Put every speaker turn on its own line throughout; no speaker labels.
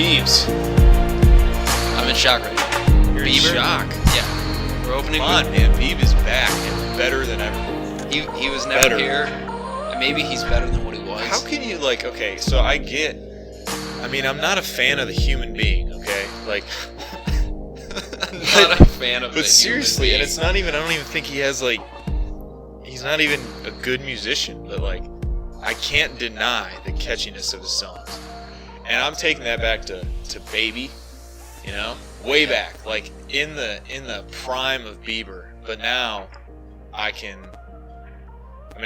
Biebs.
I'm in shock right now.
You're
Bieber?
in shock.
Yeah. We're opening.
Come on, man. Bieb is back and better than ever.
He was never here. And maybe he's better than what he was.
How can you, okay, so I'm not a fan of the human being, okay?
I'm not a fan of
But seriously, and it's not even, I don't even think he has, he's not even a good musician, but, I can't deny the catchiness of his songs. And I'm taking that back to Baby, way back, in the prime of Bieber. But now I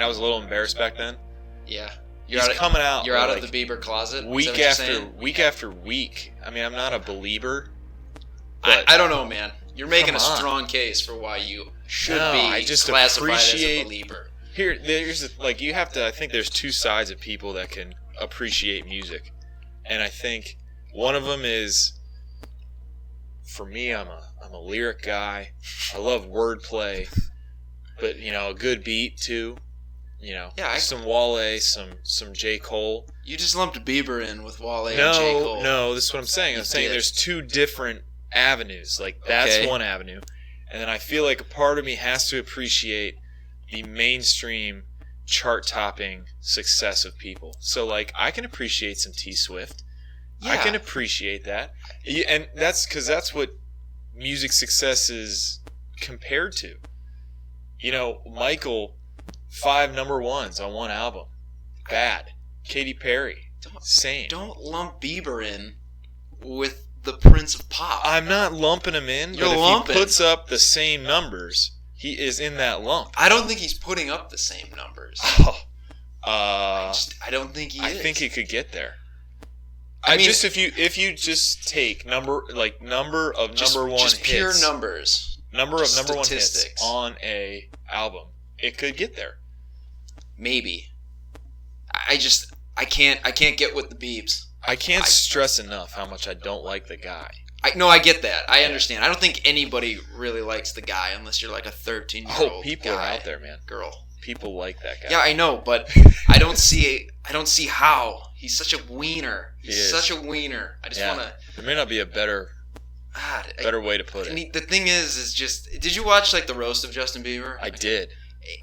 was a little embarrassed back then.
Yeah.
He's coming out.
You're out of the Bieber closet?
Week after week. I'm not a believer.
I don't know, man. You're making a strong case for why you should be classified as a believer. You have to, I think there's two sides of people that can appreciate music. And I think one of them is, for me, I'm a lyric guy. I love wordplay, but a good beat too. Some Wale, some J. Cole. You just lumped Bieber in with Wale and J. Cole.
No, this is what I'm saying. I'm saying there's two different avenues. That's one avenue. And then I feel like a part of me has to appreciate the mainstream chart-topping success of people. So, I can appreciate some T Swift. Yeah. I can appreciate that. And that's because that's what music success is compared to. Michael, 5 number ones on one album. Bad. Katy Perry, same.
Don't lump Bieber in with the Prince of Pop.
I'm not lumping him in, but if he puts up the same numbers, he is in that lump.
I don't think he's putting up the same numbers. I don't think he is.
I think he could get there. If you just take number of number one hits,
pure numbers,
number of number one hits on a album, it could get there.
Maybe. I can't get with the Biebs.
I can't stress enough how much I don't like the guy.
I get that. I understand. I don't think anybody really likes the guy unless you're a 13-year-old
Oh, people are out there, man.
Girl.
People like that guy.
Yeah, I know, but I don't see how. He's such a wiener. He's such a wiener. I just want to...
There may not be a better way to put it.
The thing is just... Did you watch, the roast of Justin Bieber?
I did.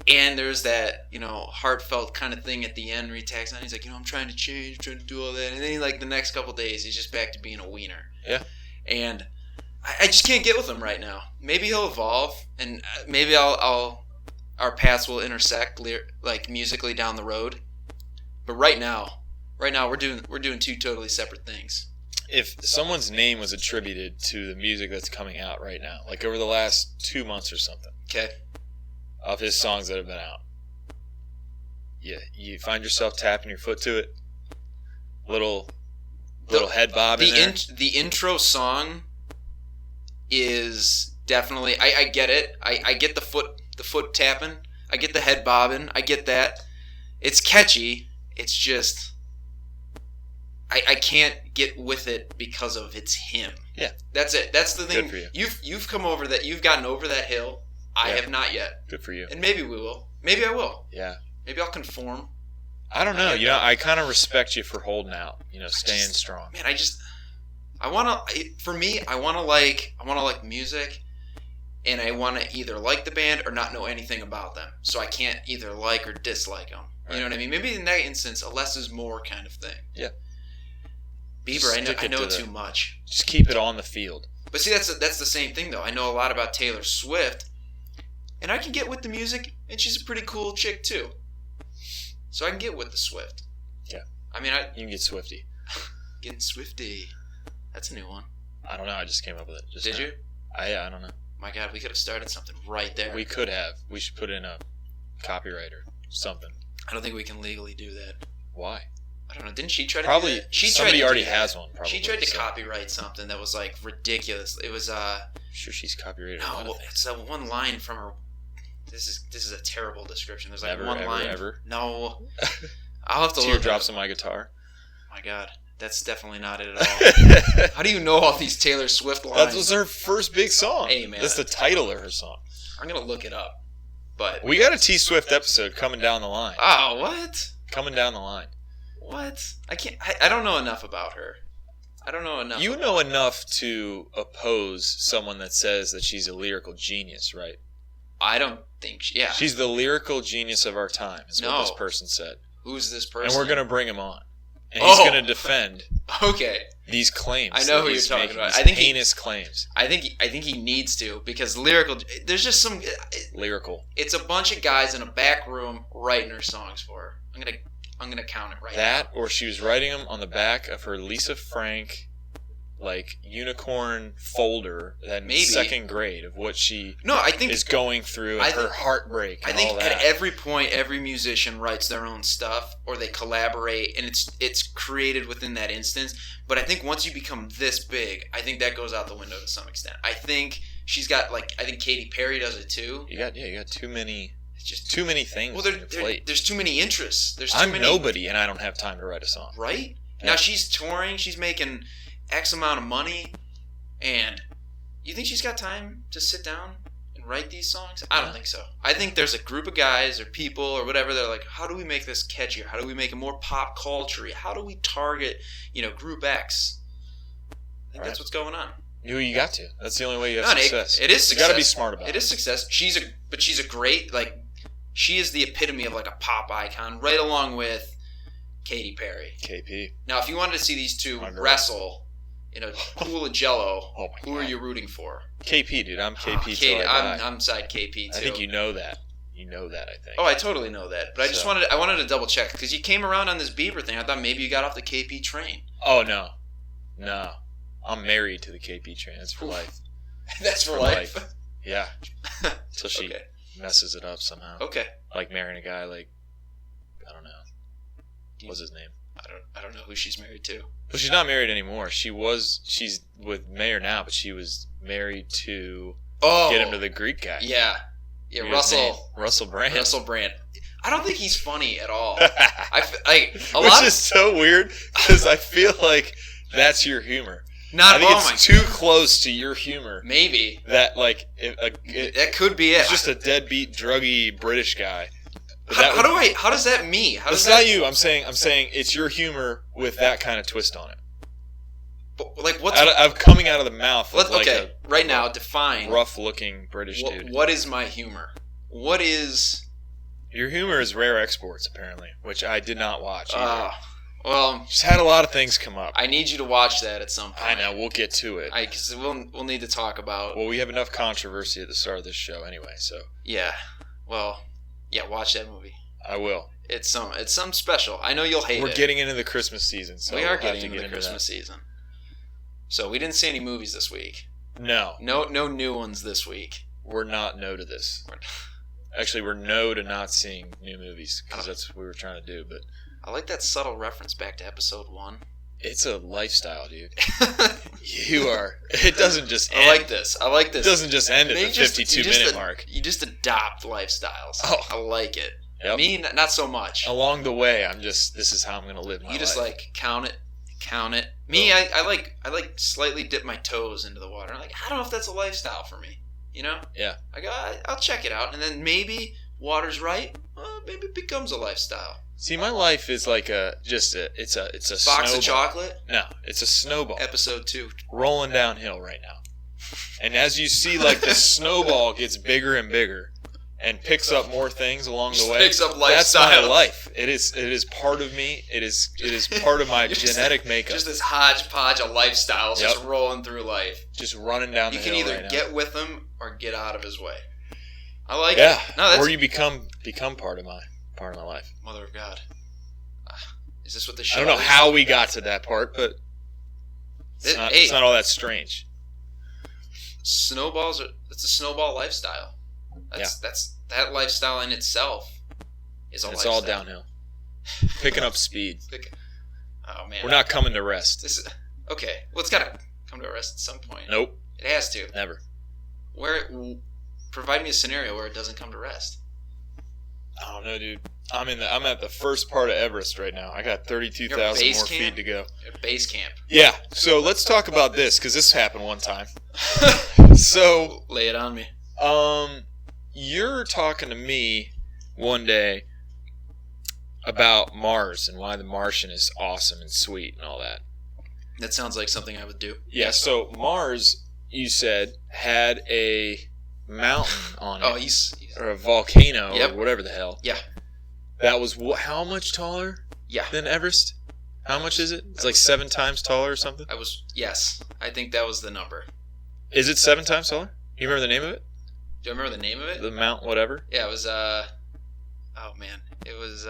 And there's that, heartfelt kind of thing at the end where he tags on. He's like, I'm trying to change, trying to do all that. And then, the next couple days, he's just back to being a wiener.
Yeah.
And I just can't get with him right now. Maybe he'll evolve, and maybe our paths will intersect, musically down the road. But right now we're doing two totally separate things.
If someone's name was attributed to the music that's coming out right now, over the last 2 months or something,
okay,
of his songs that have been out, you find yourself tapping your foot to it, little head bob in there.
The intro song is definitely, I get it. I get the foot tapping. I get the head bobbing. I get that. It's catchy. It's just I can't get with it because of it's him.
Yeah.
That's it. That's the thing.
Good for you.
You've come over that. You've gotten over that hill. I have not yet.
Good for you.
And maybe we will. Maybe I will.
Yeah.
Maybe I'll conform.
I don't know. I kind of respect you for holding out. Staying strong.
Man, I want to like music, and I want to either like the band or not know anything about them. So I can't either like or dislike them.
Right.
You know what I mean? Maybe in that instance, a less is more kind of thing.
Yeah.
Bieber, I know too much.
Just keep it on the field.
But see, that's the same thing though. I know a lot about Taylor Swift, and I can get with the music, and she's a pretty cool chick too. So I can get with the Swift.
Yeah. You can get Swifty.
Getting Swifty. That's a new one.
I don't know. I just came up with it.
Did you?
I don't know.
My God, we could have started something right there.
We could have. We should put in a copyright or something.
I don't think we can legally do that.
Why?
I don't know. Didn't she try to
probably
do that?
somebody already has one. Probably.
She tried to copyright something that was ridiculous. It was
Sure, she's copyrighted.
No, it's one line from her. This is a terrible description. There's
never,
one
ever,
line.
Ever.
No, I'll have to look.
Teardrops on my guitar.
My God, that's definitely not it at all. How do you know all these Taylor Swift lines?
That was her first big song.
Hey man,
that's the title of her song.
I'm gonna look it up. But
we got a T Swift episode coming down the line.
Oh, what?
Coming down the line.
What? I can't. I don't know enough about her. I don't know enough.
You know enough to oppose someone that says that she's a lyrical genius, right?
I don't think
she's the lyrical genius of our time, is what this person said.
Who's this person?
And we're going to bring him on. And he's going to defend these claims.
I know who you're talking about.
I think heinous claims.
I think he needs to, because lyrical. There's just some
lyrical.
It's a bunch of guys in a back room writing her songs for her. I'm gonna count it right now.
That, or she was writing them on the back of her Lisa Frank, unicorn folder in second grade of what she is going through and her heartbreak. And I think
at every point, every musician writes their own stuff, or they collaborate, and it's created within that instance. But I think once you become this big, I think that goes out the window to some extent. I think she's got I think Katy Perry does it too.
You got too many. It's just too many things.
Well, there's too many interests. I'm
nobody, and I don't have time to write a song.
Right now, she's touring. She's making X amount of money, and you think she's got time to sit down and write these songs? I don't think so. I think there's a group of guys or people or whatever. They're like, how do we make this catchier? How do we make it more pop culture-y? How do we target, group X? I think that's what's going on.
You got to. That's the only way you have success.
It is success.
You got to be smart about it.
It is success. She's a great, she is the epitome of a pop icon, right along with Katy Perry.
KP.
Now, if you wanted to see these two wrestle in a pool of Jello, who are you rooting for?
KP, dude. I'm KP till I die.
I'm side KP too.
I think you know that. You know that, I think.
Oh, I totally know that. But I wanted to double check, because you came around on this Bieber thing. I thought maybe you got off the KP train.
Oh, no. No. I'm married to the KP train. That's for life.
That's for life?
Yeah. Until she messes it up somehow.
Okay.
Like marrying a guy I don't know. What's his name?
I don't know who she's married to.
Well, she's not married anymore. She's with Mayer now, but she was married to get him to the Greek guy.
Yeah. Yeah,
Russell Brand.
Russell Brand. I don't think he's funny at all.
Which is so weird, because I feel like that's your humor. I think it's too close to your humor.
Maybe.
That,
that could be it.
He's just a deadbeat, druggy British guy.
How does that mean?
It's not you. I'm saying it's your humor with that kind of twist on it.
But, what's...
coming out of the mouth of
right now, define...
rough-looking British dude.
What is my humor? What is...
Your humor is Rare Exports, apparently, which I did not watch either.
Well,
just had a lot of things come up.
I need you to watch that at some point.
I know. We'll get to it.
Because we'll need to talk about...
Well, we have enough controversy at the start of this show anyway, so...
Yeah. Well, watch that movie.
I will.
It's something special. I know you'll hate it.
We're getting into the Christmas season, so
we are getting into the Christmas season. So we didn't see any movies this week.
No.
No new ones this week.
We're not no to this. Actually, we're no to not seeing new movies, because that's what we were trying to do, but...
I like that subtle reference back to episode 1.
It's a lifestyle, dude. You are. It doesn't just end.
I like this. It
doesn't just end at the 52-minute mark.
You just adopt lifestyles.
Oh.
I like it.
Yep.
Me, not so much.
Along the way, this is how I'm going to live my life.
You just count it. Me, I like slightly dip my toes into the water. I'm like, I don't know if that's a lifestyle for me.
Yeah.
I'll check it out, and then maybe water's right. Maybe it becomes a lifestyle.
See, my life is it's a
box
snowball.
of chocolate.
No, it's a snowball.
Episode 2,
rolling downhill right now, and as you see, the snowball gets bigger and bigger, and picks up more things along the way.
Picks up lifestyle.
That's my life. It is part of me. It is part of my genetic makeup.
Just this hodgepodge of lifestyles, just rolling through life,
just running down the hill.
You can either get with him or get out of his way. I like
it.
No,
or you become part of my life.
Mother of God. Is this what the show
I don't know how we got to that part, but it's not all that strange.
It's a snowball lifestyle. That lifestyle in itself is a lifestyle.
It's all downhill. Picking up speed.
Oh, man.
We're not coming to rest.
Okay. Well, it's got to come to a rest at some point.
Nope.
It has to.
Never.
Provide me a scenario where it doesn't come to rest.
I don't know, dude. I'm at the first part of Everest right now. I got 32,000 more feet to go.
Base camp.
Yeah. So let's talk about this, because this happened one time. So
lay it on me.
You're talking to me one day about Mars and why the Martian is awesome and sweet and all that.
That sounds like something I would do.
Yeah, so Mars, you said, had a mountain on it.
Oh, he's
or a volcano or whatever the hell.
Yeah.
That was how much taller than Everest? How much is it? It's like 7 times taller or something?
Yes. I think that was the number.
Is it 7 times taller? You remember the name of it?
Do you remember the name of it?
The Mount whatever?
Yeah, it was, oh man. It was,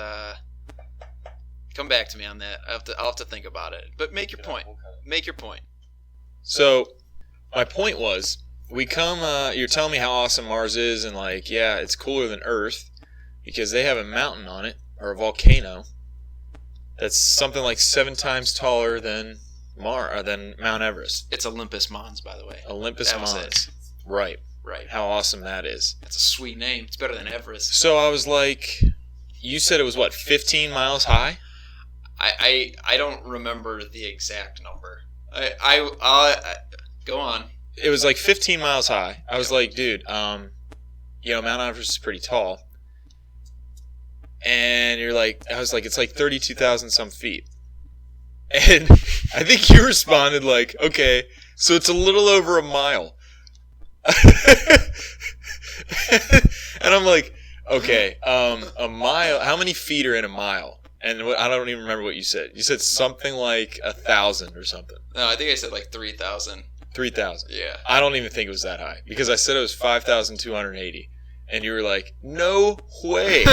come back to me on that. I'll have to think about it. But make your point. Make your point.
So, my point was, we come, you're telling me how awesome Mars is, and like, yeah, it's cooler than Earth, because they have a mountain on it, or a volcano, that's something like 7 times taller than Mount Everest.
It's Olympus Mons, by the way.
Olympus Mons. Right.
Right.
How awesome that is.
That's a sweet name. It's better than Everest.
So I was like, you said it was, 15 miles high?
I don't remember the exact number. I go on.
It was like 15 miles high. I was like, dude, Mount Everest is pretty tall. And you're like, I was like, it's like 32,000 some feet. And I think you responded like, okay, so it's a little over a mile. And I'm like, okay, a mile, how many feet are in a mile? And I don't even remember what you said. You said something like 1,000 or something.
No, I think I said like 3,000.
3,000.
Yeah.
I don't even think it was that high because I said it was 5,280. And you were like, no way.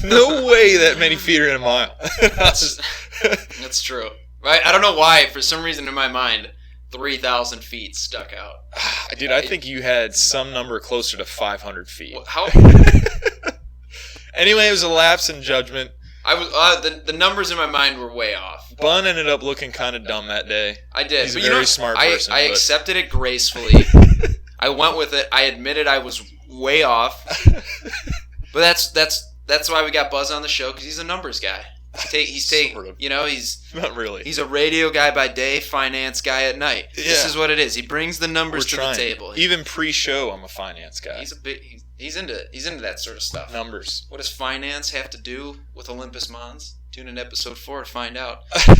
No way that many feet are in a mile.
That's true. Right? I don't know why. For some reason in my mind, 3,000 feet stuck out.
Dude, I think you had some number closer to 500 feet.
How?
Anyway, it was a lapse in judgment.
I was the numbers in my mind were way off.
Bun ended up looking kind of dumb that day.
I did.
He's a very smart person.
I accepted it gracefully. I went with it. I admitted I was way off. But that's why we got Buzz on the show, because he's a numbers guy. He's
not really.
He's a radio guy by day, finance guy at night. Yeah. This is what it is. He brings the numbers to the table.
Even pre-show, I'm a finance guy.
He's into that sort of stuff.
Numbers.
What does finance have to do with Olympus Mons? Tune in to episode 4 to find out.
A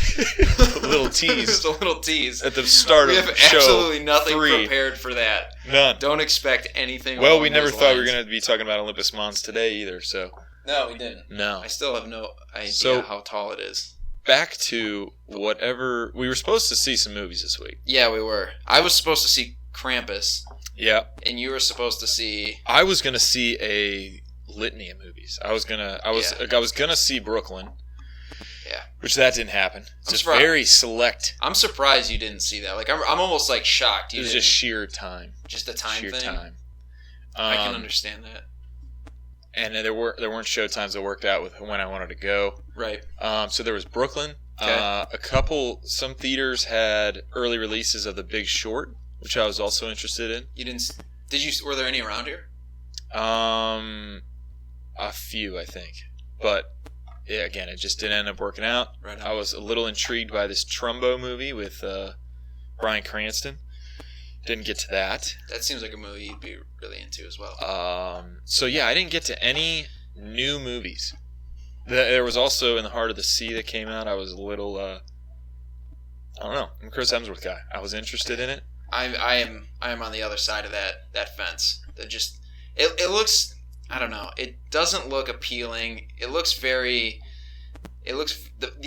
little tease.
Just a little tease.
At the start of the show.
We have absolutely nothing prepared for that.
None.
Don't expect anything.
Well, we never thought we were going to be talking about Olympus Mons today either, so.
No, we didn't.
No.
I still have no idea how tall it is.
Back to whatever. We were supposed to see some movies this week.
Yeah, we were. I was supposed to see Krampus.
Yeah.
And you were supposed to see.
I was going to see a litany of movies. I was gonna see Brooklyn.
Yeah.
Which that didn't happen. It's just very select.
I'm surprised you didn't see that. Like I'm almost like shocked.
It was just sheer time.
Just a time thing.
Sheer time.
I can understand that.
And there weren't show times that worked out with when I wanted to go.
Right.
So there was Brooklyn.
Okay.
Some theaters had early releases of The Big Short, which I was also interested in.
Were there any around here?
A few, I think. But, yeah, again, it just didn't end up working out.
Right.
I was a little intrigued by this Trumbo movie with Bryan Cranston. Didn't get to that.
That seems like a movie you'd be really into as well.
So yeah, I didn't get to any new movies. There was also In the Heart of the Sea that came out. I was a little, I don't know. I'm a Chris Hemsworth guy. I was interested in it.
I am on the other side of that fence. It looks, I don't know. It doesn't look appealing. It looks the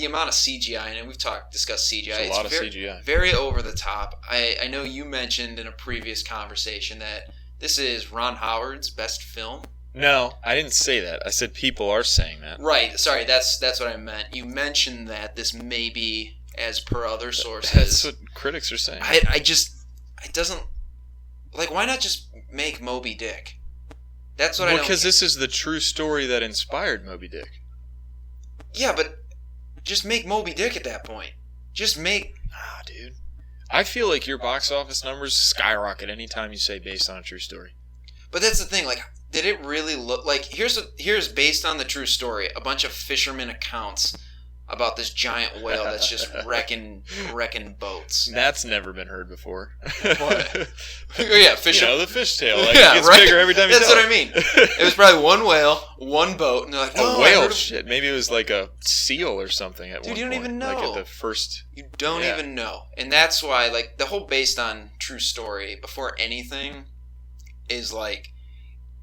amount of CGI, and we've discussed CGI.
It's a lot of CGI.
Very over the top. I know you mentioned in a previous conversation that this is Ron Howard's best film.
No, I didn't say that. I said people are saying that.
Right. Sorry, that's what I meant. You mentioned that this may be, as per other sources.
That's what critics are saying.
It doesn't, like, why not just make Moby Dick? That's what I don't.
Because this is the true story that inspired Moby Dick.
Yeah, but just make Moby Dick at that point. Just make...
dude. I feel like your box office numbers skyrocket anytime you say based on a true story.
But that's the thing, like, did it really look... Like, here's based on the true story, a bunch of fisherman accounts about this giant whale that's just wrecking boats.
That's never been heard before.
What? Yeah, fish.
The fishtail. Like, it gets bigger every time you
That's what I mean. It was probably one whale, one boat, and they're like,
a whale. Shit, maybe it was like a seal or something at one point.
Dude, you don't even know.
Like at the first.
You don't even know, and that's why, like, the whole based on true story before anything is like,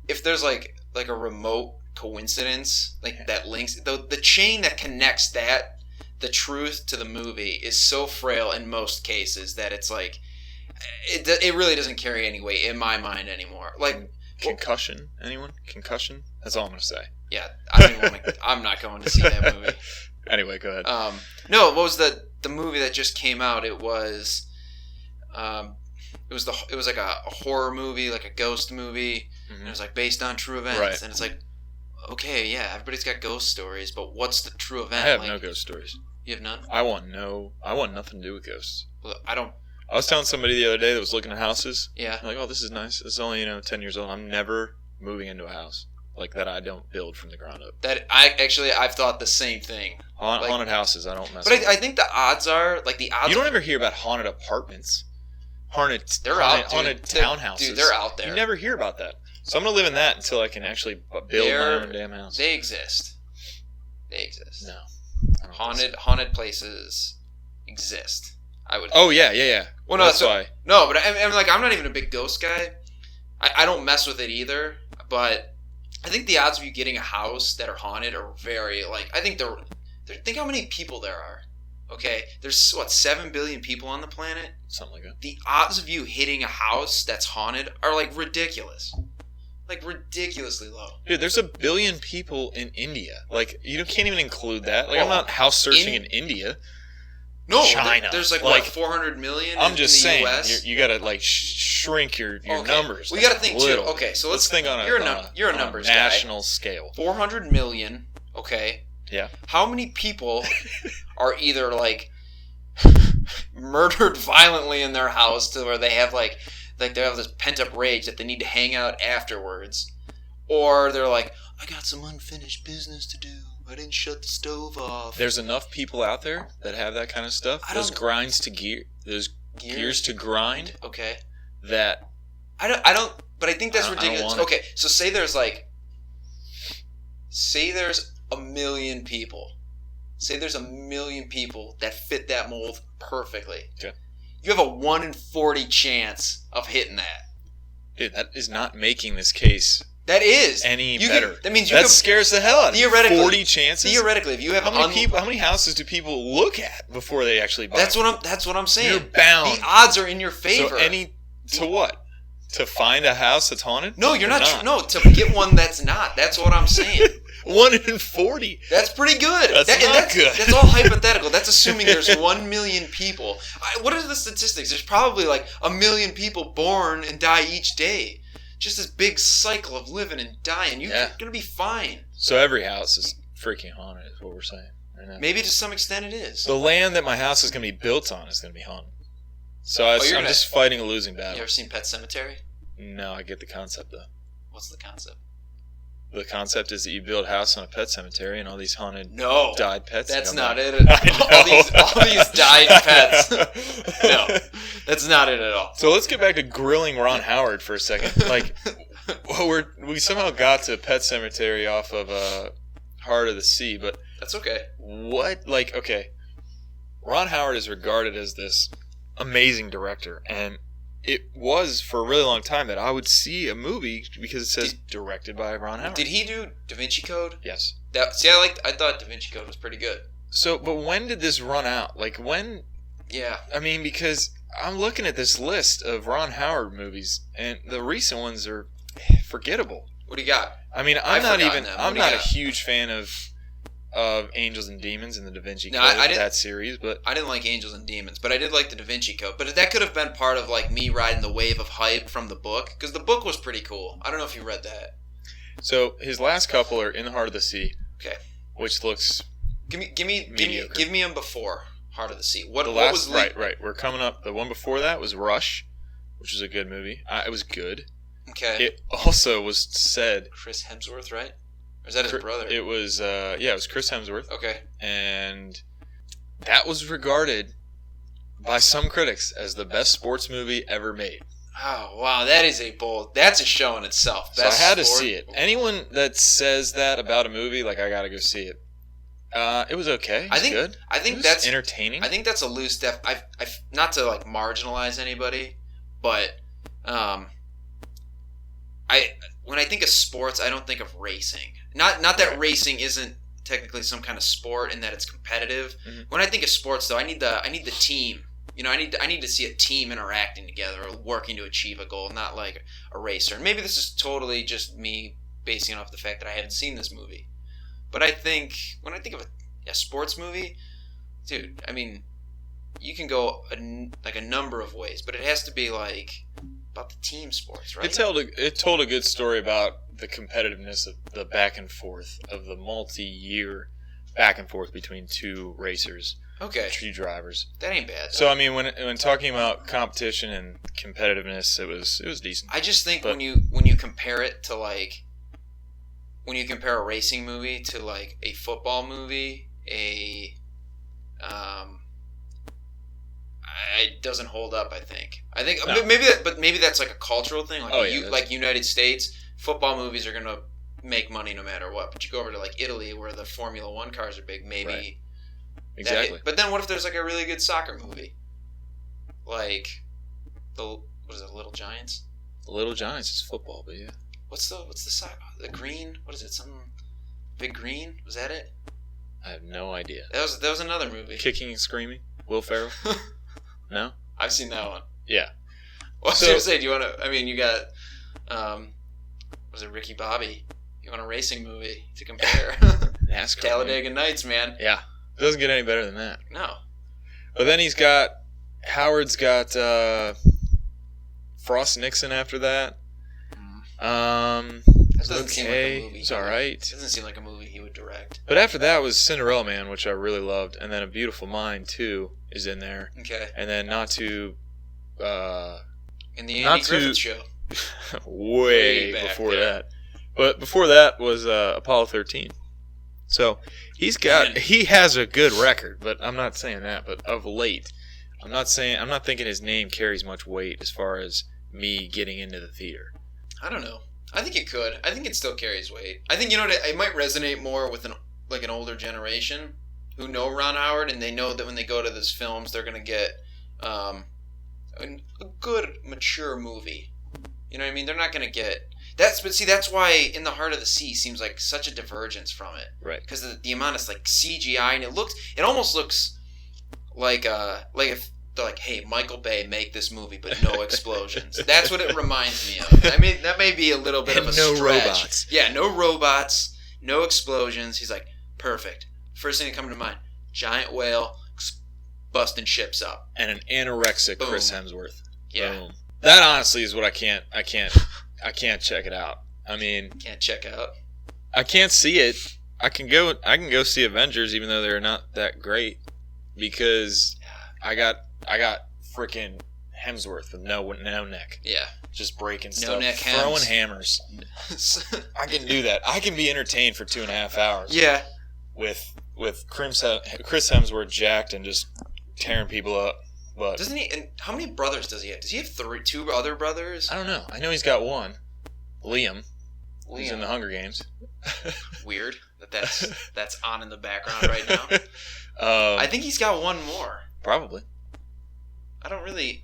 if there's like a remote coincidence that links the chain that connects the truth to the movie is so frail in most cases that it's like it really doesn't carry any weight in my mind anymore. Like
Concussion, anyone? Concussion? That's all I'm gonna say.
Yeah, I'm not going to see that movie.
Anyway, go ahead.
No, what was the movie that just came out? It was it was like a horror movie, like a ghost movie, and it was like based on true events, and it's like, okay, yeah, everybody's got ghost stories, but what's the true event?
I have no ghost stories.
You have none?
I want nothing to do with ghosts.
Well,
I was telling somebody the other day that was looking at houses.
Yeah.
Like, oh, this is nice. This is only 10 years old. I'm never moving into a house like that. I don't build from the ground up.
I've thought the same thing.
Haunted houses, I don't mess.
But I think the odds are
You don't ever hear about haunted apartments. Haunted townhouses.
Dude, they're out there.
You never hear about that. So I'm gonna live in that until I can actually build my own damn house.
They exist.
No.
Haunted places exist. I would.
Oh yeah.
Well, no, that's why. No, but I'm not even a big ghost guy. I don't mess with it either. But I think the odds of you getting a house that are haunted are very I think think how many people there are. Okay, there's 7 billion people on the planet.
Something like that.
The odds of you hitting a house that's haunted are ridiculous. Ridiculously low.
Dude, there's 1 billion people in India. You can't even include that. I'm not house searching in India.
No,
China.
There's 400 million.
I'm just saying,
US?
you gotta shrink your numbers.
We gotta think too. Okay, so let's think on you're a numbers guy.
National scale. 400
million. Okay.
Yeah.
How many people are either murdered violently in their house to where they have they have this pent up rage that they need to hang out afterwards, or they're I got some unfinished business to do. I didn't shut the stove off.
There's enough people out there that have that kind of stuff. Those gears to grind.
Okay.
That
I don't. But I think that's ridiculous. Okay, so say there's 1 million people. Say there's 1 million people that fit that mold perfectly.
Okay.
You have a 1 in 40 chance of hitting that.
Dude, that is not making this case.
That is
any better.
That means
that scares the hell out of me.
Theoretically,
40 chances.
Theoretically, if you have
how many houses do people look at before they actually buy?
That's what I'm saying.
You're bound.
The odds are in your favor.
So to what? To find a house that's haunted?
No, you're not. No, to get one that's not. That's what I'm saying.
1 in 40.
That's pretty good.
That's good.
That's all hypothetical. That's assuming there's 1 million people. What are the statistics? There's probably 1 million people born and die each day. Just this big cycle of living and dying. You're going to be fine.
So every house is freaking haunted is what we're saying right now.
Maybe to some extent it is.
The land that my house is going to be built on is going to be haunted. So I'm just fighting a losing battle.
You ever seen Pet Sematary?
No, I get the concept though.
What's the concept?
The concept is that you build a house on a pet cemetery and all these haunted died pets.
That's not it. All these died pets. No, that's not it at all.
So let's get back to grilling Ron Howard for a second. We somehow got to Pet Sematary off of Heart of the Sea, but
that's okay.
What? Okay. Ron Howard is regarded as this amazing director, and it was for a really long time that I would see a movie because it says directed by Ron Howard.
Did he do Da Vinci Code?
Yes.
I thought Da Vinci Code was pretty good.
So, but when did this run out? When?
Yeah.
I mean, because I'm looking at this list of Ron Howard movies, and the recent ones are forgettable.
What do you got?
I mean, I'm not a huge fan of Angels and Demons and the Da Vinci Code, that series, but
I didn't like Angels and Demons, but I did like the Da Vinci Code. But that could have been part of me riding the wave of hype from the book, because the book was pretty cool. I don't know if you read that.
So his last couple are In the Heart of the Sea.
Okay.
Which looks
give me them before Heart of the Sea. What was
right? We're coming up. The one before that was Rush, which was a good movie. It was good.
Okay.
It also was said
Chris Hemsworth, right? Or is that his brother?
It was, it was Chris Hemsworth.
Okay.
And that was regarded by some critics as the best sports movie ever made.
Oh, wow, that's a show in itself.
So I had to see it. Anyone that says that about a movie, like, I gotta go see it. It was okay. It was good.
I think
that's entertaining.
I think that's a loose step. I've not to like marginalize anybody, but when I think of sports, I don't think of racing. Not that racing isn't technically some kind of sport and that it's competitive. Mm-hmm. When I think of sports, though, I need the team. You know, I need to see a team interacting together or working to achieve a goal, not like a racer. And maybe this is totally just me basing it off the fact that I haven't seen this movie. But I think when I think of a sports movie, dude, I mean, you can go a number of ways, but it has to be like about the team sports, right?
It told a good story about the competitiveness of the back and forth of the multi-year back and forth between two racers.
Okay.
Two drivers.
That ain't bad.
So I mean, when talking about competition and competitiveness, it was decent.
I just think when you compare it to like when you compare a racing movie to like a football movie, it doesn't hold up. I think no. maybe that's like a cultural thing. Like like United States, football movies are gonna make money no matter what. But you go over to like Italy, where the Formula One cars are big, maybe.
Right. Exactly.
But then what if there's like a really good soccer movie? Like Little Giants?
The Little Giants is football, but yeah.
What's the soccer? The green? What is it? Some Big Green? Was that it?
I have no idea.
That was another movie.
Kicking and Screaming? Will Ferrell? No?
I've seen that one.
Yeah.
Well, I was going to say, do you want to... I mean, you got... was it Ricky Bobby? You want a racing movie to compare?
NASCAR.
Talladega Nights, man.
Yeah. It doesn't get any better than that.
No.
But then Howard's got Frost Nixon after that.
That doesn't seem like a movie.
It's all right.
It doesn't seem like a movie he would direct.
But after that was Cinderella Man, which I really loved, and then A Beautiful Mind too is in there.
Okay.
And then in the
Andy Griffith Show.
way before that. But before that was Apollo 13. So he has a good record, but I'm not saying that. But of late, I'm not thinking his name carries much weight as far as me getting into the theater.
I don't know. I think it could. I think it still carries weight. I think it might resonate more with an older generation who know Ron Howard, and they know that when they go to these films, they're gonna get a good mature movie. You know what I mean? They're not gonna get. That's why In the Heart of the Sea seems like such a divergence from it.
Right.
Because the amount of like CGI, and it almost looks like if they're like, hey, Michael Bay, make this movie, but no explosions. That's what it reminds me of. I mean, that may be a little bit of a stretch.
No robots.
Yeah, no robots, no explosions. He's like, perfect. First thing that comes to mind, giant whale busting ships up.
And an anorexic Boom. Chris Hemsworth.
Yeah.
Boom. That honestly is what I can't check it out. I mean,
can't check out.
I can't see it. I can go see Avengers, even though they're not that great, because I got freaking Hemsworth with no neck.
Yeah,
just breaking stuff,
no neck
throwing hammers. I can do that. I can be entertained for 2.5 hours.
Yeah,
with Chris Hemsworth jacked and just tearing people up. But
doesn't he? And how many brothers does he have? Does he have two other brothers?
I don't know. I know he's got one. Liam. He's in the Hunger Games.
Weird that's on in the background right now. I think he's got one more.
Probably.
I don't really.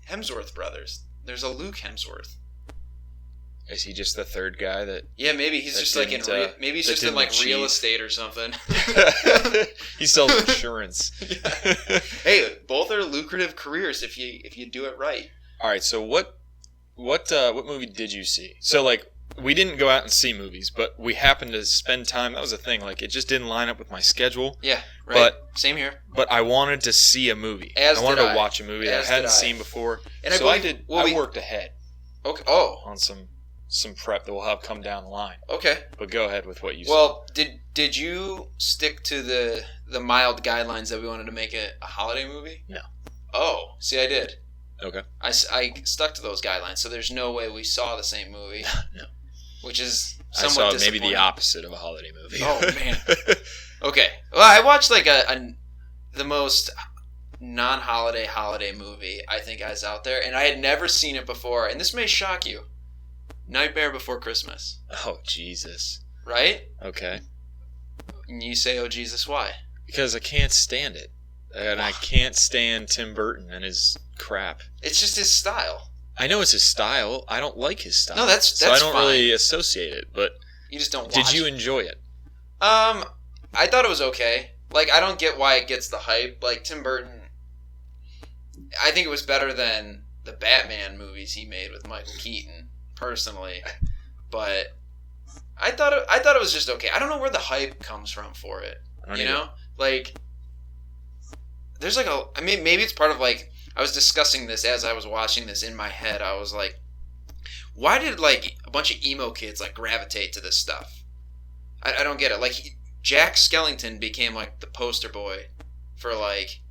Hemsworth brothers. There's a Luke Hemsworth.
Is he just the third guy that?
Yeah, maybe he's just like in real estate or something.
He sells insurance.
Yeah. Hey, both are lucrative careers if you do it right.
All right, so what movie did you see? So like we didn't go out and see movies, but we happened to spend time. That was the thing. Like it just didn't line up with my schedule.
Yeah, right. But same here.
But I wanted to see a movie. I wanted to watch a movie that I hadn't seen before. And so I worked ahead.
Okay. Oh.
On some prep that we'll have come down the line.
Okay.
But go ahead with what you said.
Well, did you stick to the mild guidelines that we wanted to make it a holiday movie?
No.
Oh, see, I did.
Okay.
I stuck to those guidelines, so there's no way we saw the same movie.
No.
Which is
I saw maybe the opposite of a holiday movie.
Oh, man. Okay. Well, I watched like the most non-holiday holiday movie I think is out there, and I had never seen it before, and this may shock you. Nightmare Before Christmas.
Oh, Jesus.
Right?
Okay.
And you say, oh, Jesus, why?
Because I can't stand it. And I can't stand Tim Burton and his crap.
It's just his style.
I know it's his style. I don't like his style.
No, that's
so I don't
fine.
really associate it, but...
You just don't watch
Did you enjoy it?
I thought it was okay. Like, I don't get why it gets the hype. Like, Tim Burton... I think it was better than the Batman movies he made with Michael Keaton, personally. But I thought it was just okay. I don't know where the hype comes from for it. You know? Like, there's like I mean, maybe it's part of like, I was discussing this as I was watching this in my head. I was like, why did like a bunch of emo kids like gravitate to this stuff? I don't get it. Like, Jack Skellington became like the poster boy for like,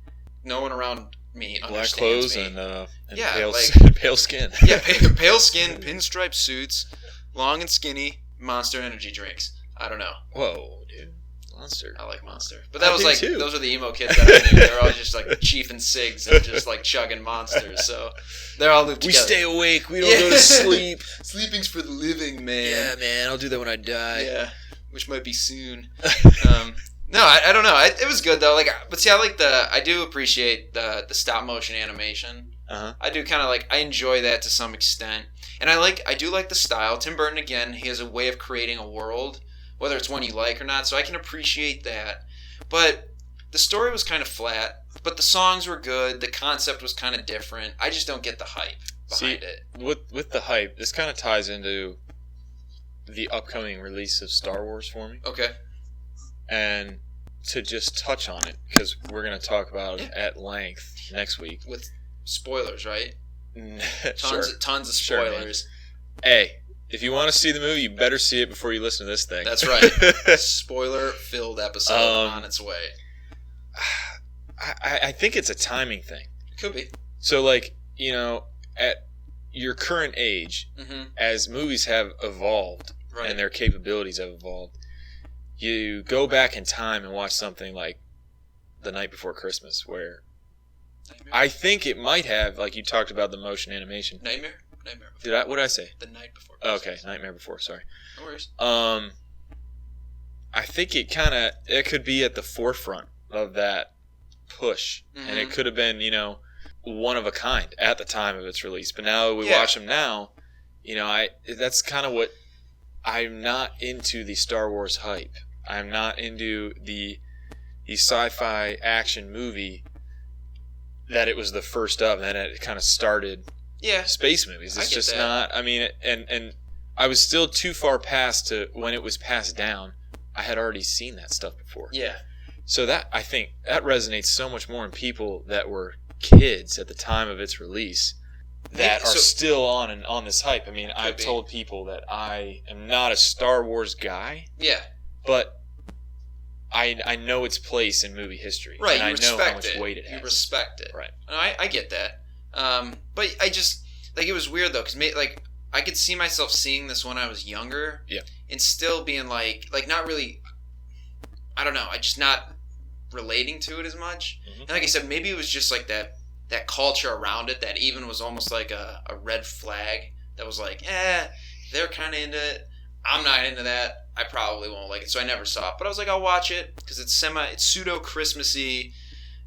no one around me understands
black clothes
me.
And
yeah,
pale,
like,
pale skin.
Yeah, pale skin, pinstripe suits, long and skinny, Monster energy drinks. I don't know.
Whoa, dude. Monster.
I like Monster. But that was like,
too.
Those are the emo kids that I knew. They were all just like chiefing cigs and just like chugging Monsters. So they're all looped together.
We stay awake. We don't go to sleep.
Sleeping's for the living, man.
Yeah, man. I'll do that when I die.
Yeah, which might be soon. No, I don't know. It was good though. Like, but see, I do appreciate the stop motion animation.
Uh-huh.
I do kind of like, I enjoy that to some extent, and I do like the style. Tim Burton, again, he has a way of creating a world, whether it's one you like or not. So I can appreciate that. But the story was kind of flat. But the songs were good. The concept was kind of different. I just don't get the hype behind it.
With the hype, this kind of ties into the upcoming release of Star Wars for me.
Okay.
And to just touch on it, because we're going to talk about it at length next week.
With spoilers, right?
Tons
of spoilers.
Sure, hey, if you want to see the movie, you better see it before you listen to this thing.
That's right. Spoiler-filled episode on its way.
I think it's a timing thing.
Could be.
So, like, you know, at your current age, as movies have evolved and their capabilities have evolved, you go back in time and watch something like The Night Before Christmas, where I think it might have, like you talked about the motion animation.
Nightmare Before.
What did I say?
The Night Before Christmas.
Okay, Nightmare Before, sorry.
No worries.
I think it could be at the forefront of that push, and it could have been, you know, one of a kind at the time of its release. But now that we watch them now, you know, that's kind of what I'm not into the Star Wars hype. I'm not into the sci-fi action movie that it was the first of, and it kind of started space movies. It's just not, I mean, and I was still too far past to when it was passed down. I had already seen that stuff before.
Yeah.
So that, I think, that resonates so much more in people that were kids at the time of its release that are still on this hype. I mean, I've told people that I am not a Star Wars guy.
Yeah.
But I know its place in movie history.
Right,
and I know how much weight it has.
You respect it.
Right.
And I get that. But I just, like, it was weird, though, because, like, I could see myself seeing this when I was younger.
Yeah.
And still being, like not really, I don't know, I just not relating to it as much. And like I said, maybe it was just, like, that culture around it that even was almost like a red flag that was like, they're kind of into it. I'm not into that. I probably won't like it, so I never saw it. But I was like, I'll watch it because it's pseudo Christmassy.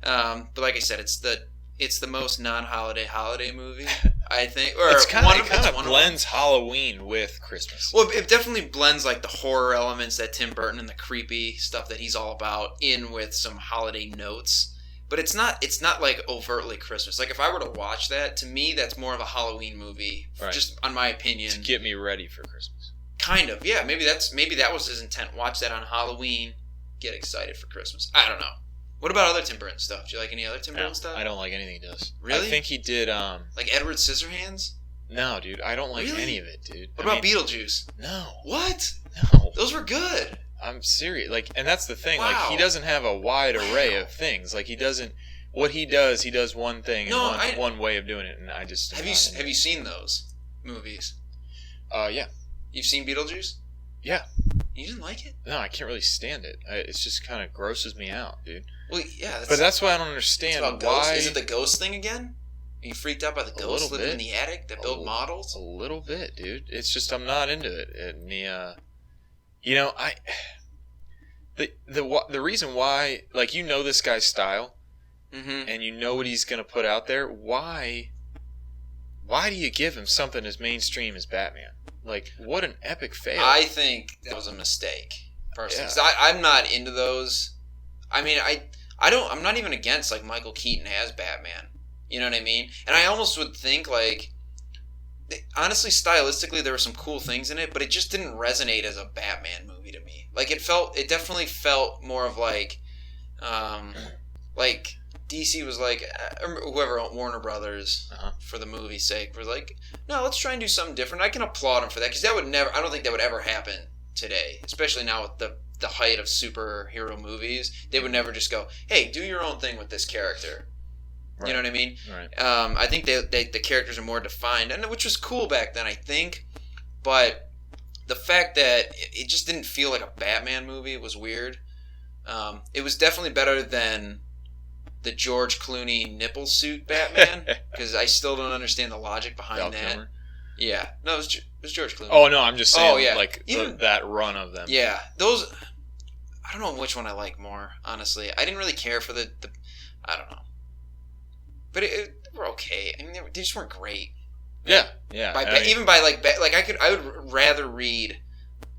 But like I said, it's the most non-holiday holiday movie, I think. Or
it kind of blends Halloween with Christmas.
Well, it definitely blends like the horror elements that Tim Burton and the creepy stuff that he's all about in with some holiday notes. But it's not like overtly Christmas. Like if I were to watch that, to me that's more of a Halloween movie, just on my opinion.
To get me ready for Christmas.
Kind of, yeah. Maybe that was his intent. Watch that on Halloween, get excited for Christmas. I don't know. What about other Tim Burton stuff? Do you like any other Tim Burton stuff?
I don't like anything he does.
Really?
I think he did
like Edward Scissorhands?
No, dude. I don't like any of it, dude.
What about Beetlejuice?
No.
What?
No.
Those were good.
I'm serious. Like, and that's the thing.
Wow.
Like, he doesn't have a wide array of things. Like, he does one thing and one way of doing it, and I just...
Have you seen those movies?
Yeah.
You've seen Beetlejuice?
Yeah.
You didn't like it?
No, I can't really stand it. It just kind of grosses me out, dude.
Well, yeah.
But that's why I don't understand why...
Ghosts. Is it the ghost thing again? Are you freaked out by the ghosts living in the attic that build models?
A little bit, dude. It's just I'm not into it. And the reason why, like, you know this guy's style, and you know what he's going to put out there, why do you give him something as mainstream as Batman? Like, what an epic fail.
I think that was a mistake, personally. Because I'm not into those. I mean, I'm not even against, like, Michael Keaton as Batman. You know what I mean? And I almost would think, like, honestly, stylistically, there were some cool things in it, but it just didn't resonate as a Batman movie to me. Like, it definitely felt more of like DC was like, whoever, Warner Brothers, for the movie's sake, was like, no, let's try and do something different. I can applaud them for that, because I don't think that would ever happen today, especially now with the height of superhero movies. They would never just go, hey, do your own thing with this character. Right. You know what I mean?
Right.
I think the characters are more defined, and which was cool back then, I think. But the fact that it just didn't feel like a Batman movie was weird. It was definitely better than the George Clooney nipple suit Batman, because I still don't understand the logic behind that. Kilmer. Yeah, no, it was George Clooney.
Oh no, I'm just saying, that run of them.
Yeah, those. I don't know which one I like more. Honestly, I didn't really care for the I don't know. But they were okay. I mean, they just weren't great.
Yeah.
I would rather read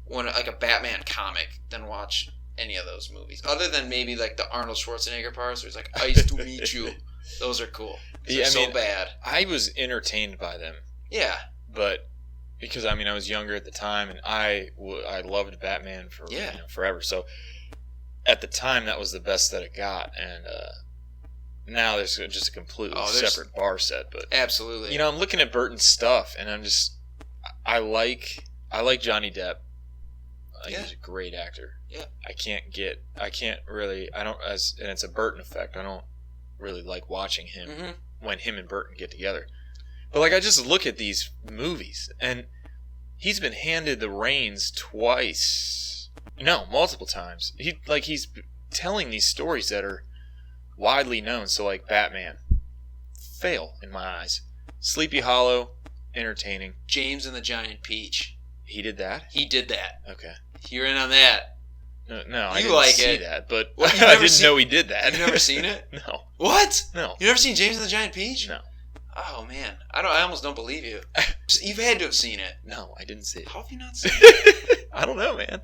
a Batman comic than watch any of those movies. Other than maybe like the Arnold Schwarzenegger parts, where it's like, "Nice to meet you." Those are cool. They're so bad.
I was entertained by them.
Yeah.
But because I was younger at the time, and I loved Batman for forever. So at the time, that was the best that it got, and. Now there's just a completely separate bar set, but
absolutely.
I'm looking at Burton's stuff, and I like Johnny Depp. He's a great actor.
Yeah.
And it's a Burton effect. I don't really like watching him when him and Burton get together. But I just look at these movies, and he's been handed the reins twice. No, multiple times. He's telling these stories that are widely known. So Batman, fail in my eyes. Sleepy Hollow, entertaining.
James and the Giant Peach.
He did that?
He did that.
Okay.
You're in on that.
No, I didn't see that, but
what,
I didn't know he did that.
You've never seen it?
No.
What?
No.
You've never seen James and the Giant Peach?
No.
Oh man, I almost don't believe you. You've had to have seen it.
No, I didn't see it.
How have you not seen it?
I don't know, man.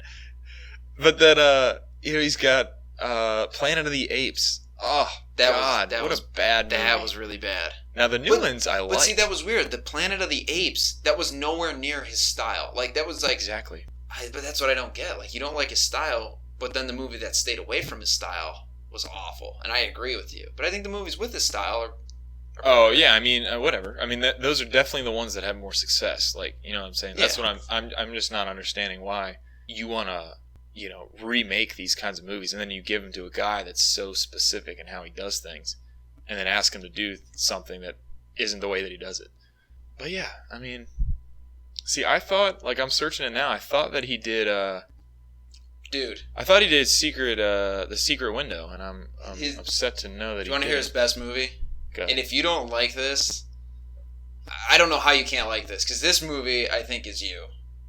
But that he's got Planet of the Apes. Oh, what a bad movie.
That was really bad.
Now, the new ones I liked.
But see, that was weird. The Planet of the Apes, that was nowhere near his style. That was
Exactly.
But that's what I don't get. You don't like his style, but then the movie that stayed away from his style was awful. And I agree with you. But I think the movies with his style are
oh, yeah, whatever. Those are definitely the ones that have more success. You know what I'm saying? That's what I'm just not understanding why you want to... remake these kinds of movies, and then you give them to a guy that's so specific in how he does things, and then ask him to do something that isn't the way that he does it. But yeah, see, I thought, I'm searching it now, I thought that he did,
Dude.
I thought he did The Secret Window, and I'm upset to know that he did.
Do you want to hear his best movie?
Go.
And if you don't like this, I don't know how you can't like this, because this movie, I think, is you.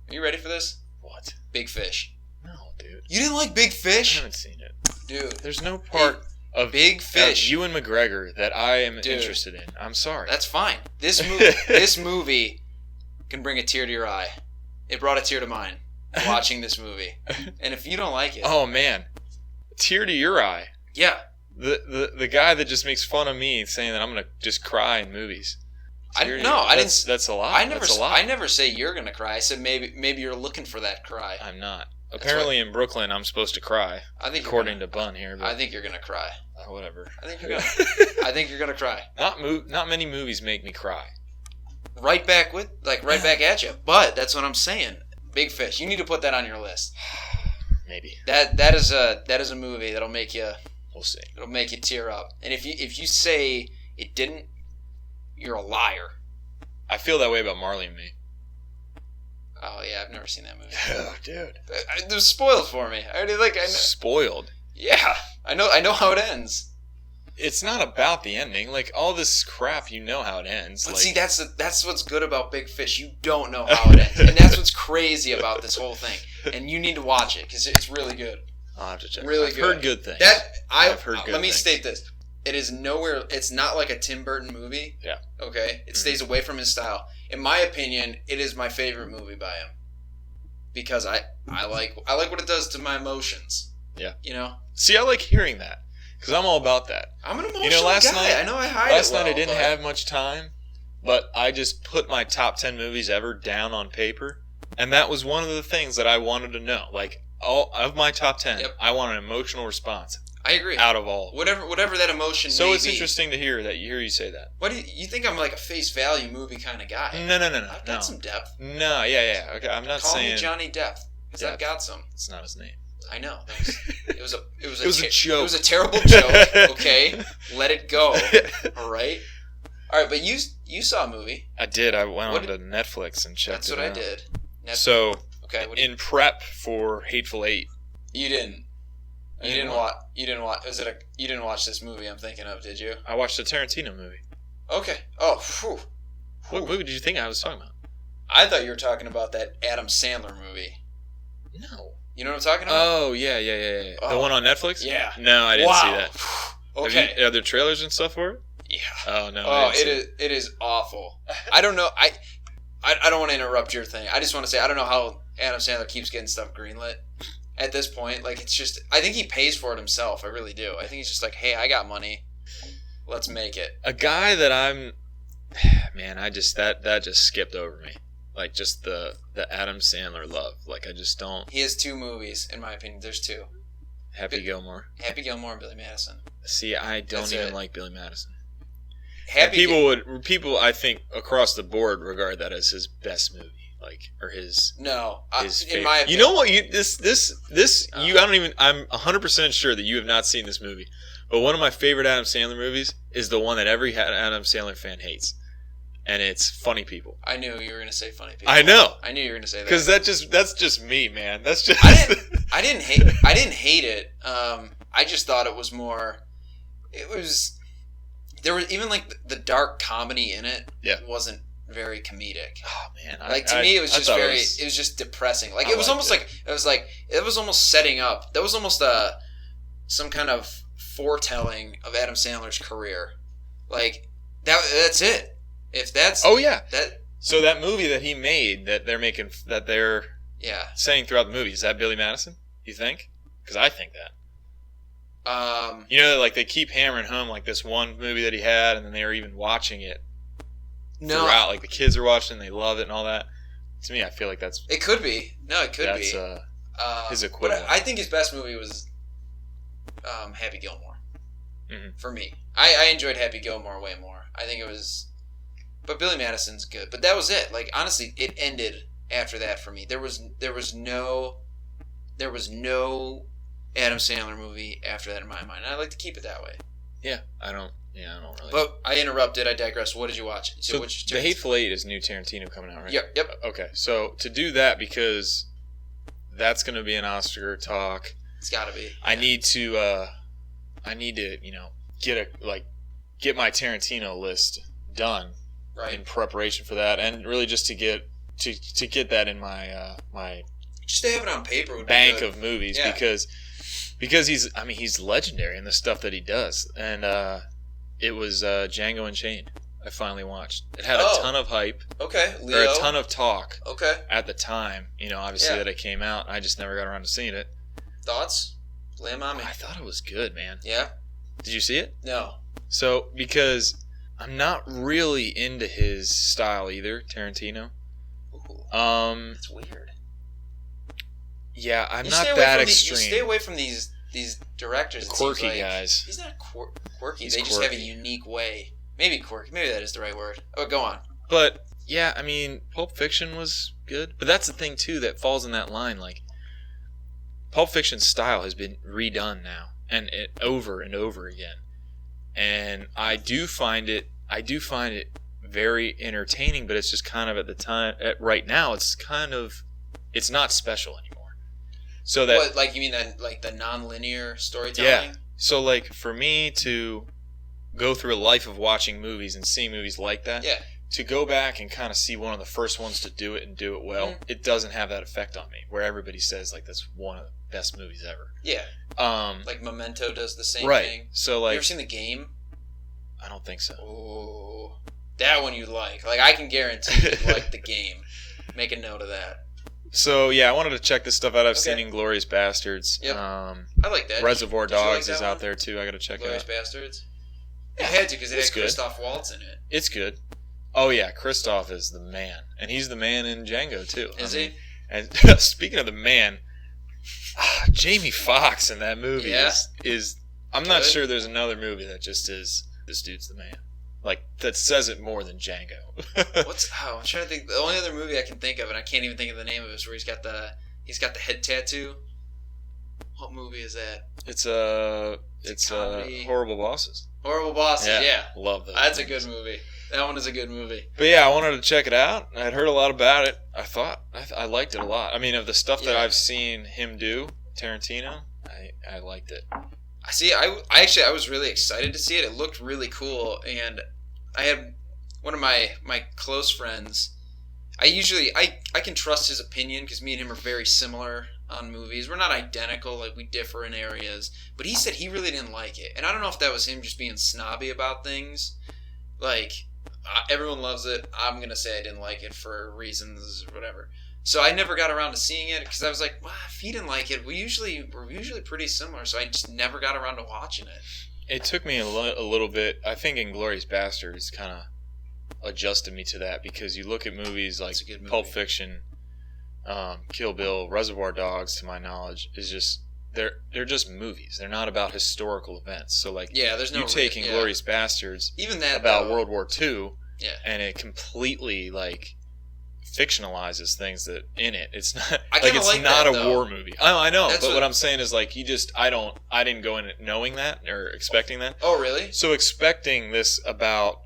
Are you ready for this?
What?
Big Fish.
Dude.
You didn't like Big Fish?
I haven't seen it.
Dude.
There's no part of
Big Fish.
Ewan McGregor that I am interested in. I'm sorry.
That's fine. This movie can bring a tear to your eye. It brought a tear to mine watching this movie. And if you don't like it...
Oh, man. Tear to your eye.
Yeah.
The guy that just makes fun of me saying that I'm going to just cry in movies.
I didn't...
That's a lie.
I never say you're going to cry. I said maybe you're looking for that cry.
I'm not. Apparently in Brooklyn, I'm supposed to cry. According to Bun here. But,
I think you're gonna cry.
Whatever.
I think you're gonna cry.
Not many movies make me cry.
Right back at you. But that's what I'm saying. Big Fish. You need to put that on your list.
Maybe.
That is a movie that'll make you.
We'll see.
It'll make you tear up. And if you say it didn't, you're a liar.
I feel that way about Marley and Me.
Oh yeah, I've never seen that movie.
Oh, dude,
it was spoiled for me. I know.
Spoiled.
Yeah, I know how it ends.
It's not about the ending. Like, all this crap, you know how it ends.
But
like,
see, that's what's good about Big Fish. You don't know how it ends. And that's what's crazy about this whole thing. And you need to watch it, because it's really good.
I'll have to check.
Really
I've
good.
heard good things.
I've heard good things. Let me state this. It is nowhere... It's not like a Tim Burton movie.
Yeah.
Okay? It stays away from his style. In my opinion, it is my favorite movie by him. Because I like what it does to my emotions.
Yeah.
You know?
See, I like hearing that. Because I'm all about that.
I'm an emotional guy. I know I hide it
Last night I didn't have much time, but I just put my top 10 movies ever down on paper, and that was one of the things that I wanted to know. Like, all of my top 10, yep. I want an emotional response.
I agree.
Out of all.
Whatever that emotion may be.
So it's interesting to hear you say that.
What do you think? I'm like a face value movie kind of guy.
No.
I've got some depth.
No, yeah. Okay, I'm not saying...
Call me Johnny Depth, because I've got some.
It's not his name.
I know. It was a
joke.
It was a terrible joke. Okay, let it go. All right, but you saw a movie.
I did. I went on to Netflix and checked it out.
That's what I did. Netflix.
So, in prep for Hateful Eight,
you didn't watch. You didn't watch this movie I'm thinking of, did you?
I watched a Tarantino movie.
Okay. Oh, phew.
What movie did you think I was talking about?
I thought you were talking about that Adam Sandler movie.
No.
You know what I'm talking about?
Oh, yeah.
Oh.
The one on Netflix?
Yeah.
No, I didn't see that.
Okay.
Are there trailers and stuff for it?
Yeah.
Oh, no.
Oh, it is awful. I don't know. I don't want to interrupt your thing. I just want to say I don't know how Adam Sandler keeps getting stuff greenlit at this point. Like, it's just... I think he pays for it himself. I really do. I think he's just like, hey, I got money. Let's make it.
A guy that I'm... Man, that just skipped over me. Like, just the Adam Sandler love. Like, I just don't...
He has 2 movies, in my opinion. There's 2.
Happy Gilmore
and Billy Madison.
See, I don't even like Billy Madison. People, I think, across the board regard that as his best movie. Like, or his...
No.
His
in my opinion...
You know what? I'm 100% sure that you have not seen this movie. But one of my favorite Adam Sandler movies is the one that every Adam Sandler fan hates. And it's Funny People.
I knew you were going to say Funny People.
I know.
I knew you were going to say that.
Because that's just me, man. That's just...
I didn't hate it. I just thought it was more... It was... There was even, like, the dark comedy in it.
Yeah.
Wasn't very comedic.
Oh, man.
To me, it was just it was just depressing. Like, it was almost setting up. That was almost some kind of foretelling of Adam Sandler's career. Like, that's it. If that's...
Oh, yeah. So that movie that he made that they're saying throughout the movie, is that Billy Madison, you think? Because I think that. You know, like, they keep hammering home, like, this one movie that he had, and then they were even watching it throughout. Like, the kids are watching, they love it and all that. To me, I feel like that's...
It could be. No, it could be.
That's his equivalent.
I think his best movie was Happy Gilmore.
Mm-hmm. For me.
I enjoyed Happy Gilmore way more. I think it was... But Billy Madison's good. But that was it. Like, honestly, it ended after that for me. There was no Adam Sandler movie after that in my mind. And I like to keep it that way.
Yeah, I don't really.
But I interrupted. I digress. What did you watch?
So The Hateful Eight is new Tarantino coming out, right?
Yep.
Okay, so to do that, because that's going to be an Oscar talk.
It's got to be.
I need to get my Tarantino list done.
Right.
In preparation for that, and really just to get that in my my
just to have it on paper would
bank
be
of movies, because he's legendary in the stuff that he does, and it was Django Unchained. I finally watched. It had a ton of hype,
Leo.
or a ton of talk,
at
the time. You know, obviously that it came out. I just never got around to seeing it.
Thoughts? Lay 'em on me.
I thought it was good, man.
Yeah.
Did you see it?
No.
So because I'm not really into his style either, Tarantino.
Ooh, it's weird.
Yeah, I'm not that extreme.
You stay away from these directors.
Quirky guys.
He's not quirky. They just have a unique way. Maybe quirky. Maybe that is the right word. Oh, go on.
But yeah, I mean, Pulp Fiction was good. But that's the thing too that falls in that line. Like, Pulp Fiction's style has been redone now, and over and over again. And I do find it very entertaining, but it's just kind of right now, it's not special anymore. So that,
what, like you mean that, like the non-linear storytelling?
Yeah. So like for me to go through a life of watching movies and seeing movies like that, to go back and kind of see one of the first ones to do it and do it well, it doesn't have that effect on me. Where everybody says like that's one of the best movies ever.
Yeah. Like Memento does the same thing.
So like,
you ever seen The Game?
I don't think so.
Oh, that one you like. Like I can guarantee you like The Game. Make a note of that.
So yeah, I wanted to check this stuff out. I've seen Inglourious Basterds.
Yep. I like that.
Reservoir Dogs is out there too. I got to check it out.
Inglourious Basterds. I had to because it had Christoph Waltz in it.
It's good. Oh yeah, Christoph is the man, and he's the man in Django too.
Is he?
And speaking of the man, Jamie Foxx in that movie is I'm not sure there's another movie that just is this dude's the man. Like that says it more than Django.
I'm trying to think. The only other movie I can think of, and I can't even think of the name of it, is where he's got the head tattoo. What movie is that?
It's Horrible Bosses.
Horrible Bosses, yeah.
Love that.
That's a good movie. That one is a good movie.
But yeah, I wanted to check it out. I'd heard a lot about it. I liked it a lot. I mean, of the stuff that I've seen him do, Tarantino, I liked it.
I was really excited to see it. It looked really cool, and I had one of my close friends. I can trust his opinion because me and him are very similar on movies. We're not identical, like we differ in areas, but he said he really didn't like it, and I don't know if that was him just being snobby about things. Like everyone loves it. I'm gonna say I didn't like it for reasons or whatever. So I never got around to seeing it because I was like, well, if he didn't like it, we're usually pretty similar. So I just never got around to watching it.
It took me a little bit. I think Inglourious Basterds kind of adjusted me to that because you look at movies like Pulp Fiction, Kill Bill, Reservoir Dogs. To my knowledge, is just they're just movies. They're not about historical events. So like,
there's no.
You take Inglourious Basterds,
even that
about World War II, and it completely like fictionalizes things that in it. It's not like it's not a war movie. I know, but what I'm saying is like I didn't go in it knowing that or expecting that.
Oh, really?
So expecting this about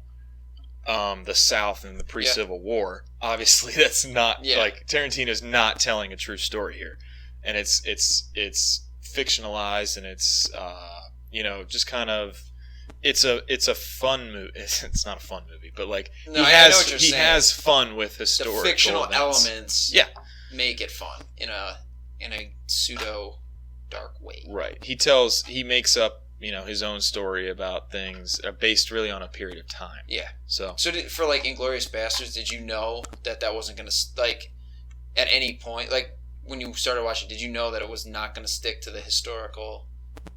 the South and the pre-Civil War, obviously that's not like Tarantino's not telling a true story here, and it's fictionalized and it's just kind of. It's a fun movie. It's not a fun movie, but like he has fun with historical
the fictional
events.
Elements. Make it fun in a pseudo dark way.
Right. He makes up his own story about things based really on a period of time.
Yeah.
So
for like Inglourious Basterds, did you know that wasn't going to like at any point like when you started watching? Did you know that it was not going to stick to the historical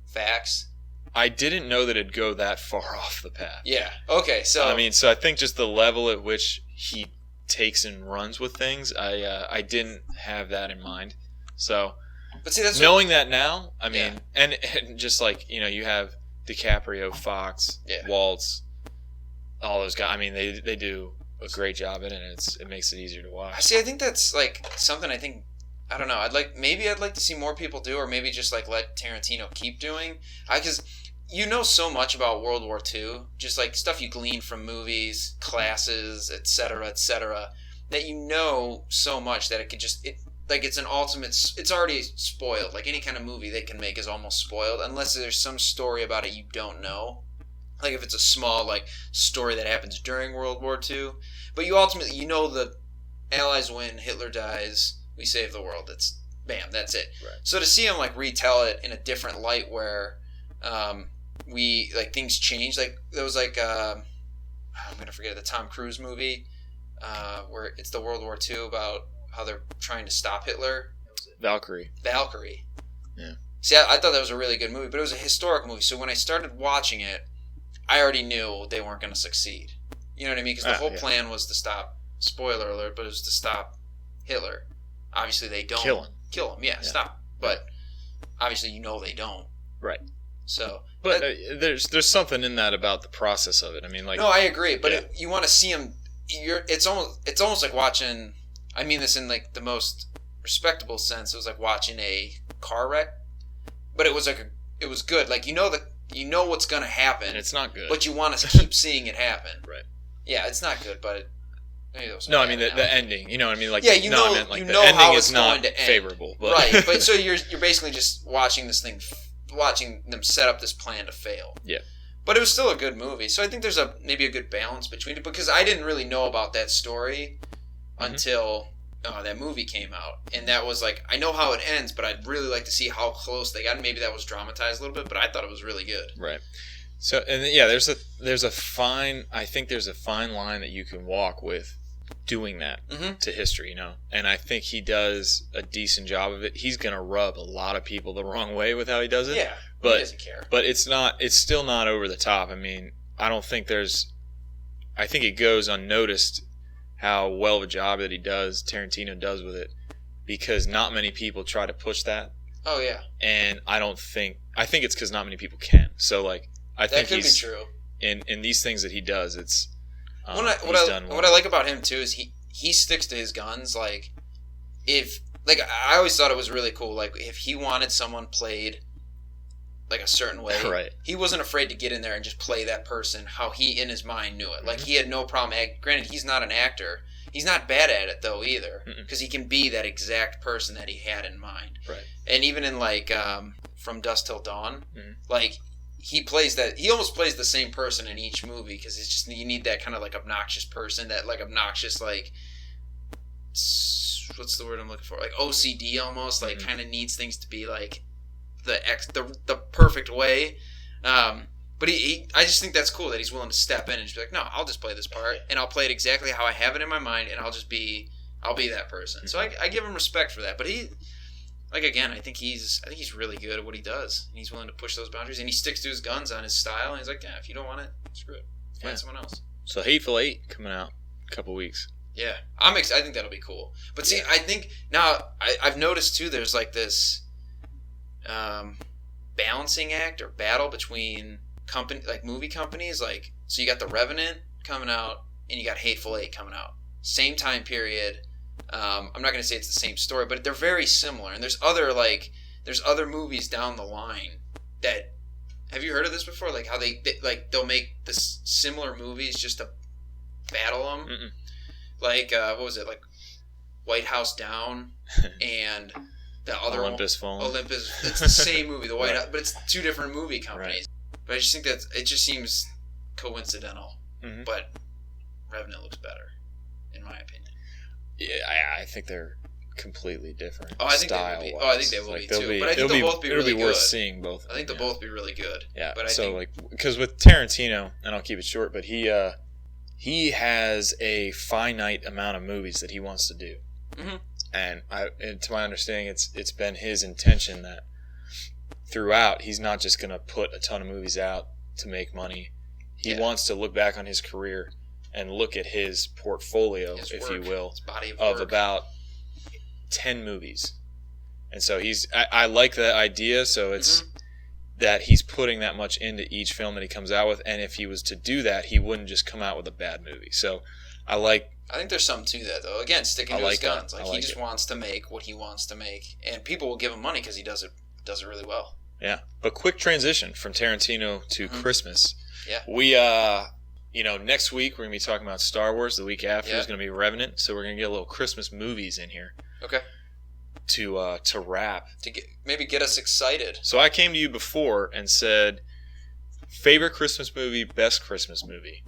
facts?
I didn't know that it'd go that far off the path.
Yeah. Okay. So
I think just the level at which he takes and runs with things, I didn't have that in mind. So,
but see, that's
knowing that now, I mean, and just like you have DiCaprio, Fox, Waltz, all those guys. I mean, they do a great job in it. And it makes it easier to watch.
See, I think that's like something. I don't know. I'd like to see more people do, or maybe just like let Tarantino keep doing. Because you know so much about World War II, just like stuff you glean from movies, classes, etc., that you know so much that it could just it's an ultimate. It's already spoiled. Like any kind of movie they can make is almost spoiled, unless there's some story about it you don't know. Like if it's a small like story that happens during World War II, but you ultimately the Allies win, Hitler dies. We save the world. That's it.
Right.
So to see him like retell it in a different light, where we like things change. Like there was like I'm gonna forget the Tom Cruise movie where it's the World War II about how they're trying to stop Hitler.
Valkyrie.
Yeah. See, I thought that was a really good movie, but it was a historic movie. So when I started watching it, I already knew they weren't going to succeed. You know what I mean? Because the whole plan was to stop. Spoiler alert, but it was to stop Hitler. Obviously, they don't kill him. Yeah, stop. But obviously, they don't.
Right.
So,
but there's something in that about the process of it. I mean, like
no, I agree. But you want to see him. It's almost like watching. I mean this in like the most respectable sense. It was like watching a car wreck, but it was like it was good. Like you know what's gonna happen.
And it's not good,
but you want to keep seeing it happen.
Right.
Yeah, it's not good, but
no, I mean the ending. You know what I mean? Like,
yeah, you know,
I meant, like,
you
the
know
ending
how
is
it's
not
going to end.
favorable, but.
Right? But so you're basically just watching this thing, watching them set up this plan to fail.
Yeah.
But it was still a good movie, so I think there's maybe a good balance between it, because I didn't really know about that story until that movie came out, and that was like, I know how it ends, but I'd really like to see how close they got. And maybe that was dramatized a little bit, but I thought it was really good.
Right. So, and yeah, there's a fine line that you can walk with doing that to history, you know. And I think he does a decent job of it. He's gonna rub a lot of people the wrong way with how he does it.
Yeah,
but
he doesn't care.
But it's still not over the top. I mean, I think it goes unnoticed how well of a job that Tarantino does with it, because not many people try to push that.
Oh yeah.
And I think it's because not many people can. So like, I think
that could be true.
In these things that he does, it's
what I like about him too is he sticks to his guns. Like, I always thought it was really cool. Like, if he wanted someone played like a certain way,
right,
he wasn't afraid to get in there and just play that person how he in his mind knew it. Like, he had no problem. Granted, he's not an actor. He's not bad at it though either, because he can be that exact person that he had in mind.
Right.
And even in like From Dusk Till Dawn, like, he almost plays the same person in each movie, because it's just, you need that kind of like obnoxious person, that like obnoxious, like, what's the word I'm looking for? Like OCD almost, like kind of needs things to be like the perfect way. But I just think that's cool that he's willing to step in and just be like, no, I'll just play this part, and I'll play it exactly how I have it in my mind, and I'll be that person. So I give him respect for that. But like, again, I think he's really good at what he does. And he's willing to push those boundaries, and he sticks to his guns on his style. And he's like, yeah, if you don't want it, screw it. Find someone else.
So Hateful Eight coming out in a couple weeks.
Yeah, I think that'll be cool. But see, I think now I've noticed too, there's like this balancing act or battle between movie companies. Like, so you got The Revenant coming out, and you got Hateful Eight coming out, same time period. I'm not going to say it's the same story, but they're very similar. And there's other movies down the line that, have you heard of this before? Like, how they'll make this similar movies just to battle them.
Mm-mm.
Like, what was it? Like White House Down and the other
Olympus Fallen.
Olympus. It's the same movie, the White House, but it's two different movie companies.
Right.
But I just think that it just seems coincidental. But Revenant looks better, in my opinion.
Yeah, I think they're completely different.
I think they will be. I think they will be too. But I think they'll both be really good.
It'll be worth seeing both.
I think they'll both be really good.
Yeah.
But
because with Tarantino, and I'll keep it short, but he has a finite amount of movies that he wants to do, and to my understanding, it's been his intention that throughout he's not just going to put a ton of movies out to make money. He wants to look back on his career and look at his portfolio, if you will,
his body
of about 10 movies. And so I like that idea. So it's that he's putting that much into each film that he comes out with. And if he was to do that, he wouldn't just come out with a bad movie. So I think
there's something to that, though. Again, sticking to his guns. Like, he just wants to make what he wants to make. And people will give him money because he does it really well.
Yeah. But quick transition from Tarantino to Christmas.
Yeah.
We, next week we're going to be talking about Star Wars. The week after is going to be Revenant. So we're going to get a little Christmas movies in here.
Okay.
To wrap.
To maybe get us excited.
So I came to you before and said, favorite Christmas movie, best Christmas movie.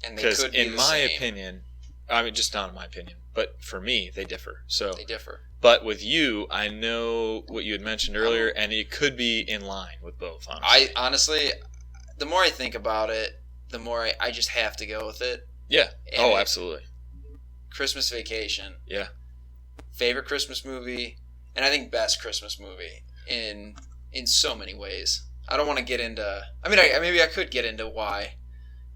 And they could be
in my opinion, I mean, just not in my opinion, but for me, they differ. So
they differ.
But with you, I know what you had mentioned earlier, and it could be in line with both, honestly.
Honestly, the more I think about it, the more I just have to go with it.
Yeah. And absolutely.
Christmas Vacation.
Yeah.
Favorite Christmas movie, and I think best Christmas movie in so many ways. I don't want to get into. I mean, maybe I could get into why.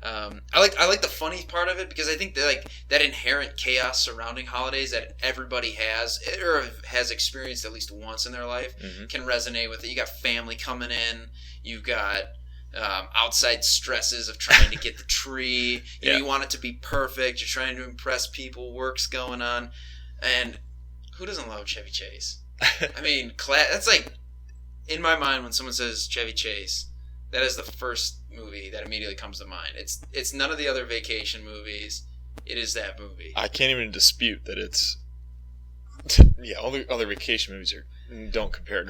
I like the funny part of it, because I think that inherent chaos surrounding holidays that everybody has or has experienced at least once in their life can resonate with it. You got family coming in. You've got outside stresses of trying to get the tree. You want it to be perfect. You're trying to impress people. Work's going on, and who doesn't love Chevy Chase? I mean, that's like, in my mind, when someone says Chevy Chase, That is the first movie that immediately comes to mind. It's none of the other vacation movies. It is that movie.
I can't even dispute that it's. Yeah, all the other vacation movies don't compare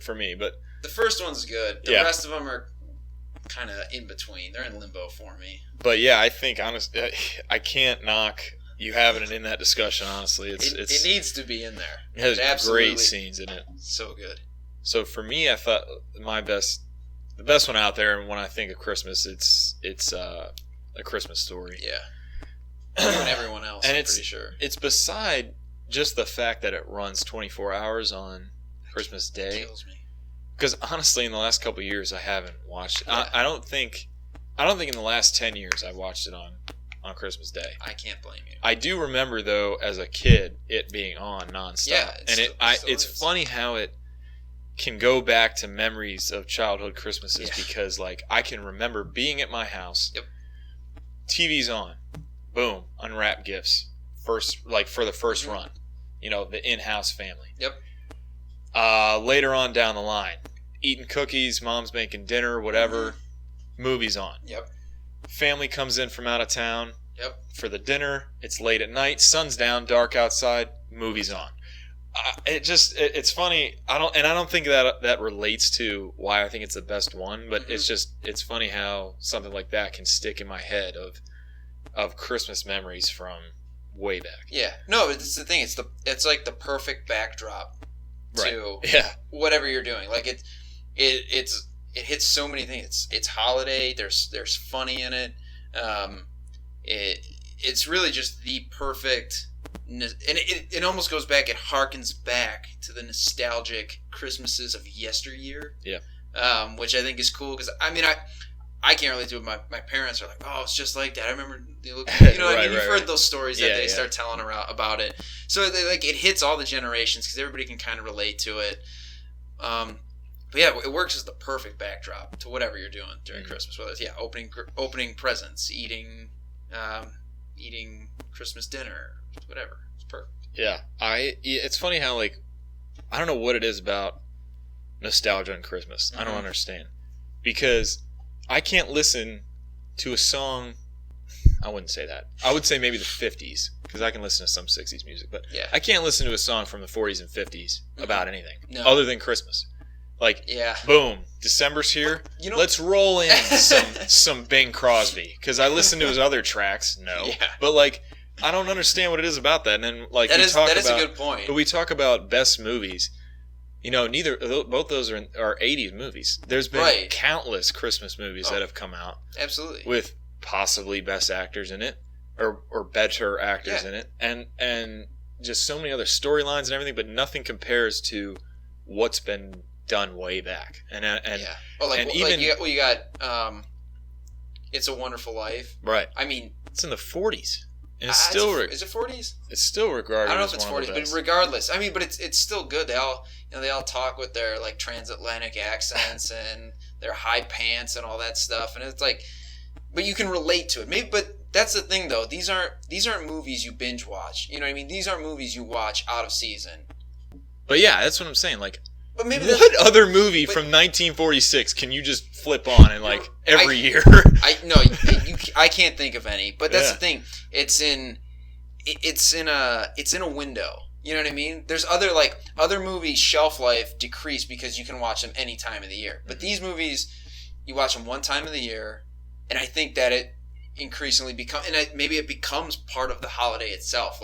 for me, but
the first one's good. The rest of them are kind of in between. They're in limbo for me.
But yeah, I think honestly, I can't knock you having it in that discussion. Honestly, it
needs to be in there.
It has great scenes in it.
So good.
So for me, I thought the best one out there, and when I think of Christmas, it's A Christmas Story.
Yeah. And everyone else, I'm pretty sure.
It's beside just the fact that it runs 24 hours on Christmas Day.
It kills me.
Because honestly, in the last couple of years, I haven't watched it. I don't think in the last 10 years I've watched it on Christmas Day.
I can't blame you.
I do remember though, as a kid, it being on nonstop. Yeah, it's funny how it can go back to memories of childhood Christmases because like I can remember being at my house.
Yep.
TV's on, boom, unwrap gifts for the first run. You know, the in-house family.
Yep.
Later on down the line, eating cookies, mom's making dinner, whatever. Movies on.
Yep.
Family comes in from out of town.
Yep.
For the dinner. It's late at night. Sun's down. Dark outside. Movies on. It's funny. I don't think that relates to why I think it's the best one, but it's funny how something like that can stick in my head of Christmas memories from way back.
Yeah. No, it's the thing. It's like the perfect backdrop to whatever you're doing. Like it hits so many things. It's holiday. There's funny in it. It's really just the perfect. And it almost goes back. It harkens back to the nostalgic Christmases of yesteryear.
Yeah.
Which I think is cool because I can't relate to it. My parents are like, oh, it's just like that. I remember, you've heard those stories that they start telling about it. So it hits all the generations because everybody can kind of relate to it. But yeah, it works as the perfect backdrop to whatever you're doing during Christmas. Whether it's opening presents, eating Christmas dinner, whatever. It's perfect.
Yeah, it's funny how I don't know what it is about nostalgia and Christmas. I don't understand because I can't listen to a song. I wouldn't say that. I would say maybe the 50s because I can listen to some 60s music, but I can't listen to a song from the 40s and 50s about anything other than Christmas. Boom, December's here. Let's roll in some Bing Crosby because I listen to his other tracks. But I don't understand what it is about that. And then
that is a good point.
But we talk about best movies. You know, both those are 80s movies. There's been countless Christmas movies that have come out.
Absolutely.
With possibly best actors in it or better actors in it, and just so many other storylines and everything, but nothing compares to what's been done way back. And
you got It's a Wonderful Life.
Right.
I mean,
it's in the 40s. And
is it 40s?
It's still regarded.
I don't know if it's 40s, but regardless, I mean, but it's still good. They all talk with their transatlantic accents and their high pants and all that stuff, and it's but you can relate to it. Maybe, but that's the thing though. These aren't movies you binge watch. You know what I mean? These aren't movies you watch out of season.
But yeah, that's what I'm saying.
But maybe
what other movie from 1946 can you just flip on and every year?
I can't think of any. But that's the thing. It's in a window. You know what I mean? There's other movies' shelf life decrease because you can watch them any time of the year. But these movies, you watch them one time of the year, and I think that it increasingly maybe it becomes part of the holiday itself.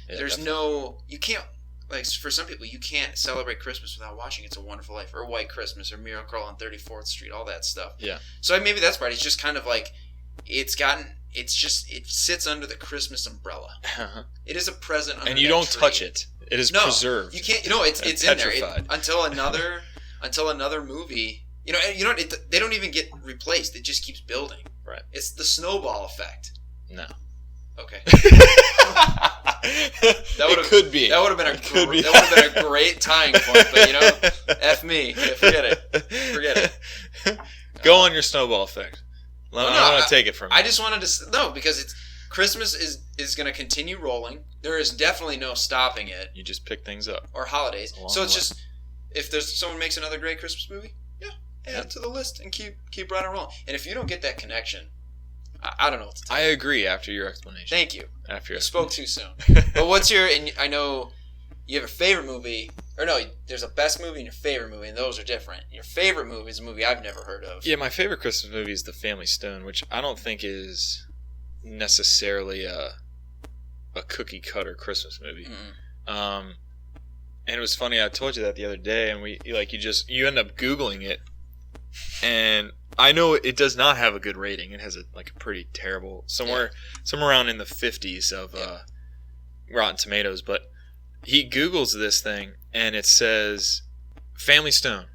There's definitely. You can't. For some people, you can't celebrate Christmas without watching It's a Wonderful Life or White Christmas or Miracle on 34th Street, all that stuff.
Yeah.
So maybe that's part. It's just kind of it sits under the Christmas umbrella. It is a present under
and you
that
don't
tree.
touch it. It is preserved.
You can't. It's in there until another movie. They don't even get replaced. It just keeps building.
Right.
It's the snowball effect.
No.
Okay.
That could be.
That would have been a great tying point, but F me. Forget it.
Go on your snowball effect. I don't want to take it from you.
I just wanted to because Christmas is going to continue rolling. There is definitely no stopping it.
You just pick things up.
Or holidays. So it's just if someone makes another great Christmas movie, add it to the list and keep right on rolling. And if you don't get that connection, I don't know what to tell
you. I agree after your explanation.
Thank you.
After your
spoke too soon. But what's your, and I know you have a favorite movie, or no, there's a best movie and your favorite movie, and those are different. Your favorite movie is a movie I've never heard of.
Yeah, my favorite Christmas movie is The Family Stone, which I don't think is necessarily a cookie cutter Christmas movie. Mm-hmm. And it was funny, I told you that the other day, and you end up Googling it, and I know it does not have a good rating. It has a pretty terrible, somewhere around in the 50s of Rotten Tomatoes, but he Googles this thing, and it says, Family Stone,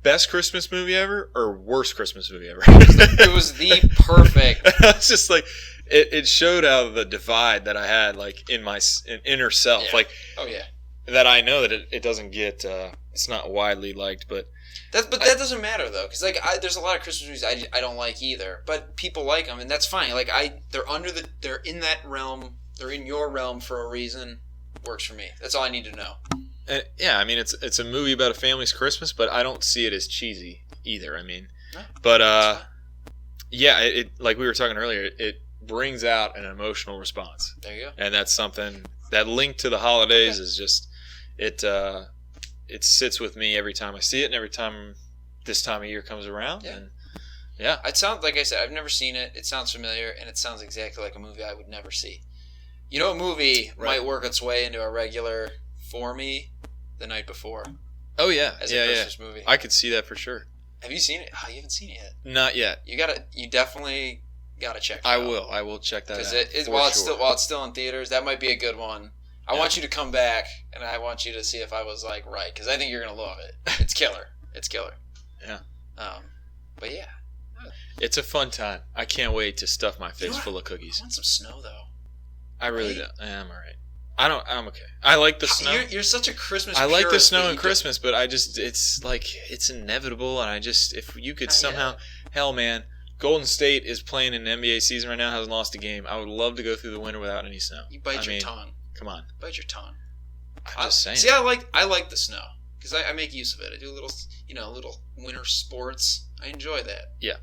best Christmas movie ever, or worst Christmas movie ever?
It was the perfect.
I was just like, it showed how the divide that I had, in my inner self.
Yeah.
That I know that it doesn't get, it's not widely liked, but...
that doesn't matter, though, because there's a lot of Christmas movies I don't like either, but people like them, and that's fine. They're in that realm, they're in your realm for a reason. Works for me. That's all I need to know.
Yeah, I mean, it's a movie about a family's Christmas, but I don't see it as cheesy either. I mean,
no,
but yeah, it like we were talking earlier, it brings out an emotional response.
There you go.
And that's something that link to the holidays is just it sits with me every time I see it, and every time this time of year comes around.
Yeah.
And yeah,
it sounds, like I said, I've never seen it. It sounds familiar, and it sounds exactly like a movie I would never see. You know, a movie might work its way into a regular for me The Night Before.
Oh yeah,
as a Christmas movie.
I could see that for sure.
Have you seen it? Oh, you haven't seen it yet.
Not yet.
You definitely gotta check it
out.
I
will check that out.
Because while it's still in theaters, that might be a good one. I want you to come back, and I want you to see if I was right, because I think you're gonna love it. It's killer. It's killer.
Yeah.
But yeah,
it's a fun time. I can't wait to stuff my face full of cookies.
I want some snow though.
I really don't. I'm all right. I'm okay. I like the snow.
You're such a Christmas.
I like the snow and Christmas, but it's inevitable, and if you could somehow, hell man, Golden State is playing in an NBA season right now, hasn't lost a game. I would love to go through the winter without any snow.
You bite your tongue.
Come on.
Bite your tongue.
I'm just saying.
See, I like the snow because I make use of it. I do little winter sports. I enjoy that.
Yeah.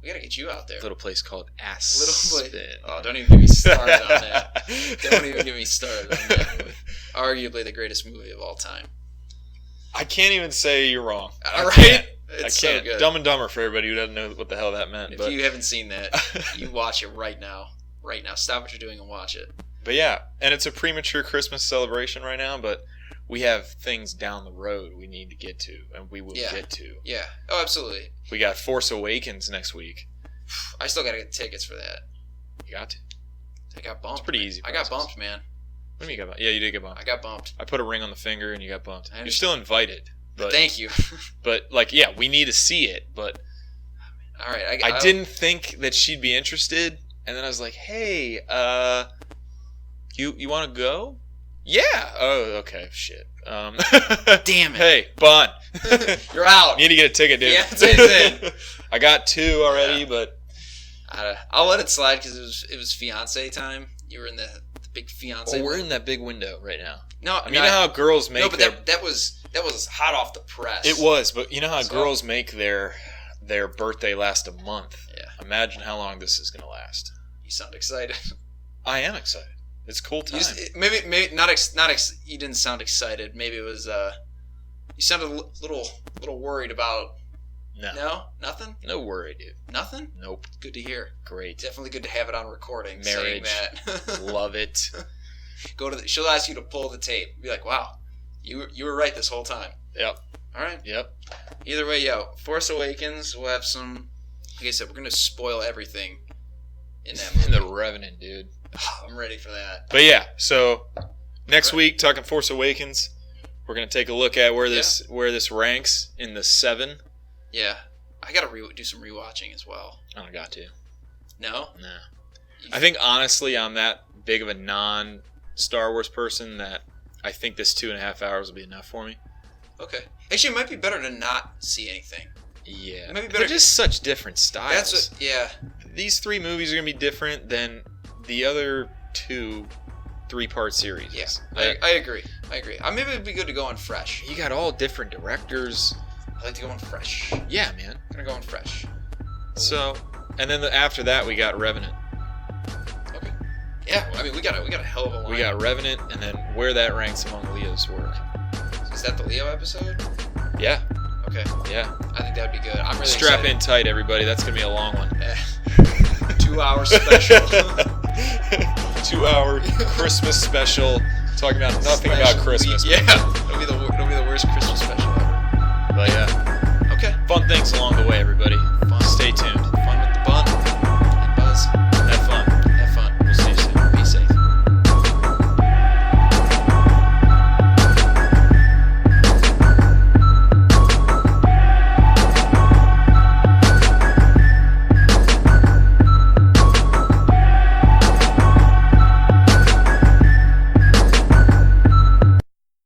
We gotta get you out there.
A little place called Aspen.
Oh, don't even get me started on that. Don't even get me started on that. Arguably the greatest movie of all time.
I can't even say you're wrong.
All right.
I can't. So good. Dumb and Dumber for everybody who doesn't know what the hell that meant.
If you haven't seen that, you watch it right now. Right now. Stop what you're doing and watch it.
But yeah, and it's a premature Christmas celebration right now, but we have things down the road we need to get to, and we will get to.
Yeah. Oh, absolutely.
We got Force Awakens next week.
I still got to get tickets for that.
You got to.
I got bumped.
It's pretty easy.
I got bumped, man.
What do you mean you got bumped? Yeah, you did get bumped.
I got bumped.
I put a ring on the finger, and you got bumped. You're still invited. But,
thank you.
But, we need to see it, but...
All right.
I didn't think that she'd be interested, and then I was like, hey, you want to go? Yeah. Oh, okay. Shit.
Damn it.
Hey, Bon.
You're out.
You need to get a ticket, dude.
Yeah, that's what he said.
I got 2 already, but...
I'll let it slide because it was fiancé time. You were in the big fiancé.
Oh, we're in that big window right now.
No,
you know how girls make
that was hot off the press.
It was, but you know how girls make their birthday last a month.
Yeah.
Imagine how long this is going to last.
You sound excited.
I am excited. It's a cool time.
Maybe not. You didn't sound excited. Maybe it was. You sounded a little worried about. No, nothing.
No worry, dude.
Nothing.
Nope.
Good to hear.
Great.
Definitely good to have it on recording.
Marriage.
Saying that.
Love it.
She'll ask you to pull the tape. Be like, wow, you were right this whole time.
Yep.
All right.
Yep.
Either way, Force Awakens. We'll have some. Like I said, we're gonna spoil everything in that movie.
The Revenant, dude.
I'm ready for that.
But yeah, so next week, talking Force Awakens, we're gonna take a look at where this ranks in the 7.
Yeah, I gotta do some rewatching as well.
I don't got to.
No.
Nah. I think honestly, I'm that big of a non-Star Wars person that I think this 2.5 hours will be enough for me.
Okay. Actually, it might be better to not see anything.
Yeah.
It might be better.
They're just such different styles.
Yeah.
These 3 movies are gonna be different than the other 2 3-part series.
Yes, I agree. Maybe it'd be good to go on fresh.
You got all different directors.
I like to go in fresh.
Yeah, man.
I'm gonna go in fresh.
So, and then after that we got Revenant.
Okay. Yeah, I mean we got a hell of a line.
We got Revenant, and then where that ranks among Leo's work.
Is that the Leo episode?
Yeah.
Okay.
Yeah.
I think that'd be good. I'm really
Strap
excited.
in tight, everybody. That's gonna be a long one.
2 hour special.
2 hour Christmas special. Talking about nothing about Christmas.
Yeah. It'll be the worst Christmas special ever.
But yeah.
Okay.
Fun things along the way, everybody.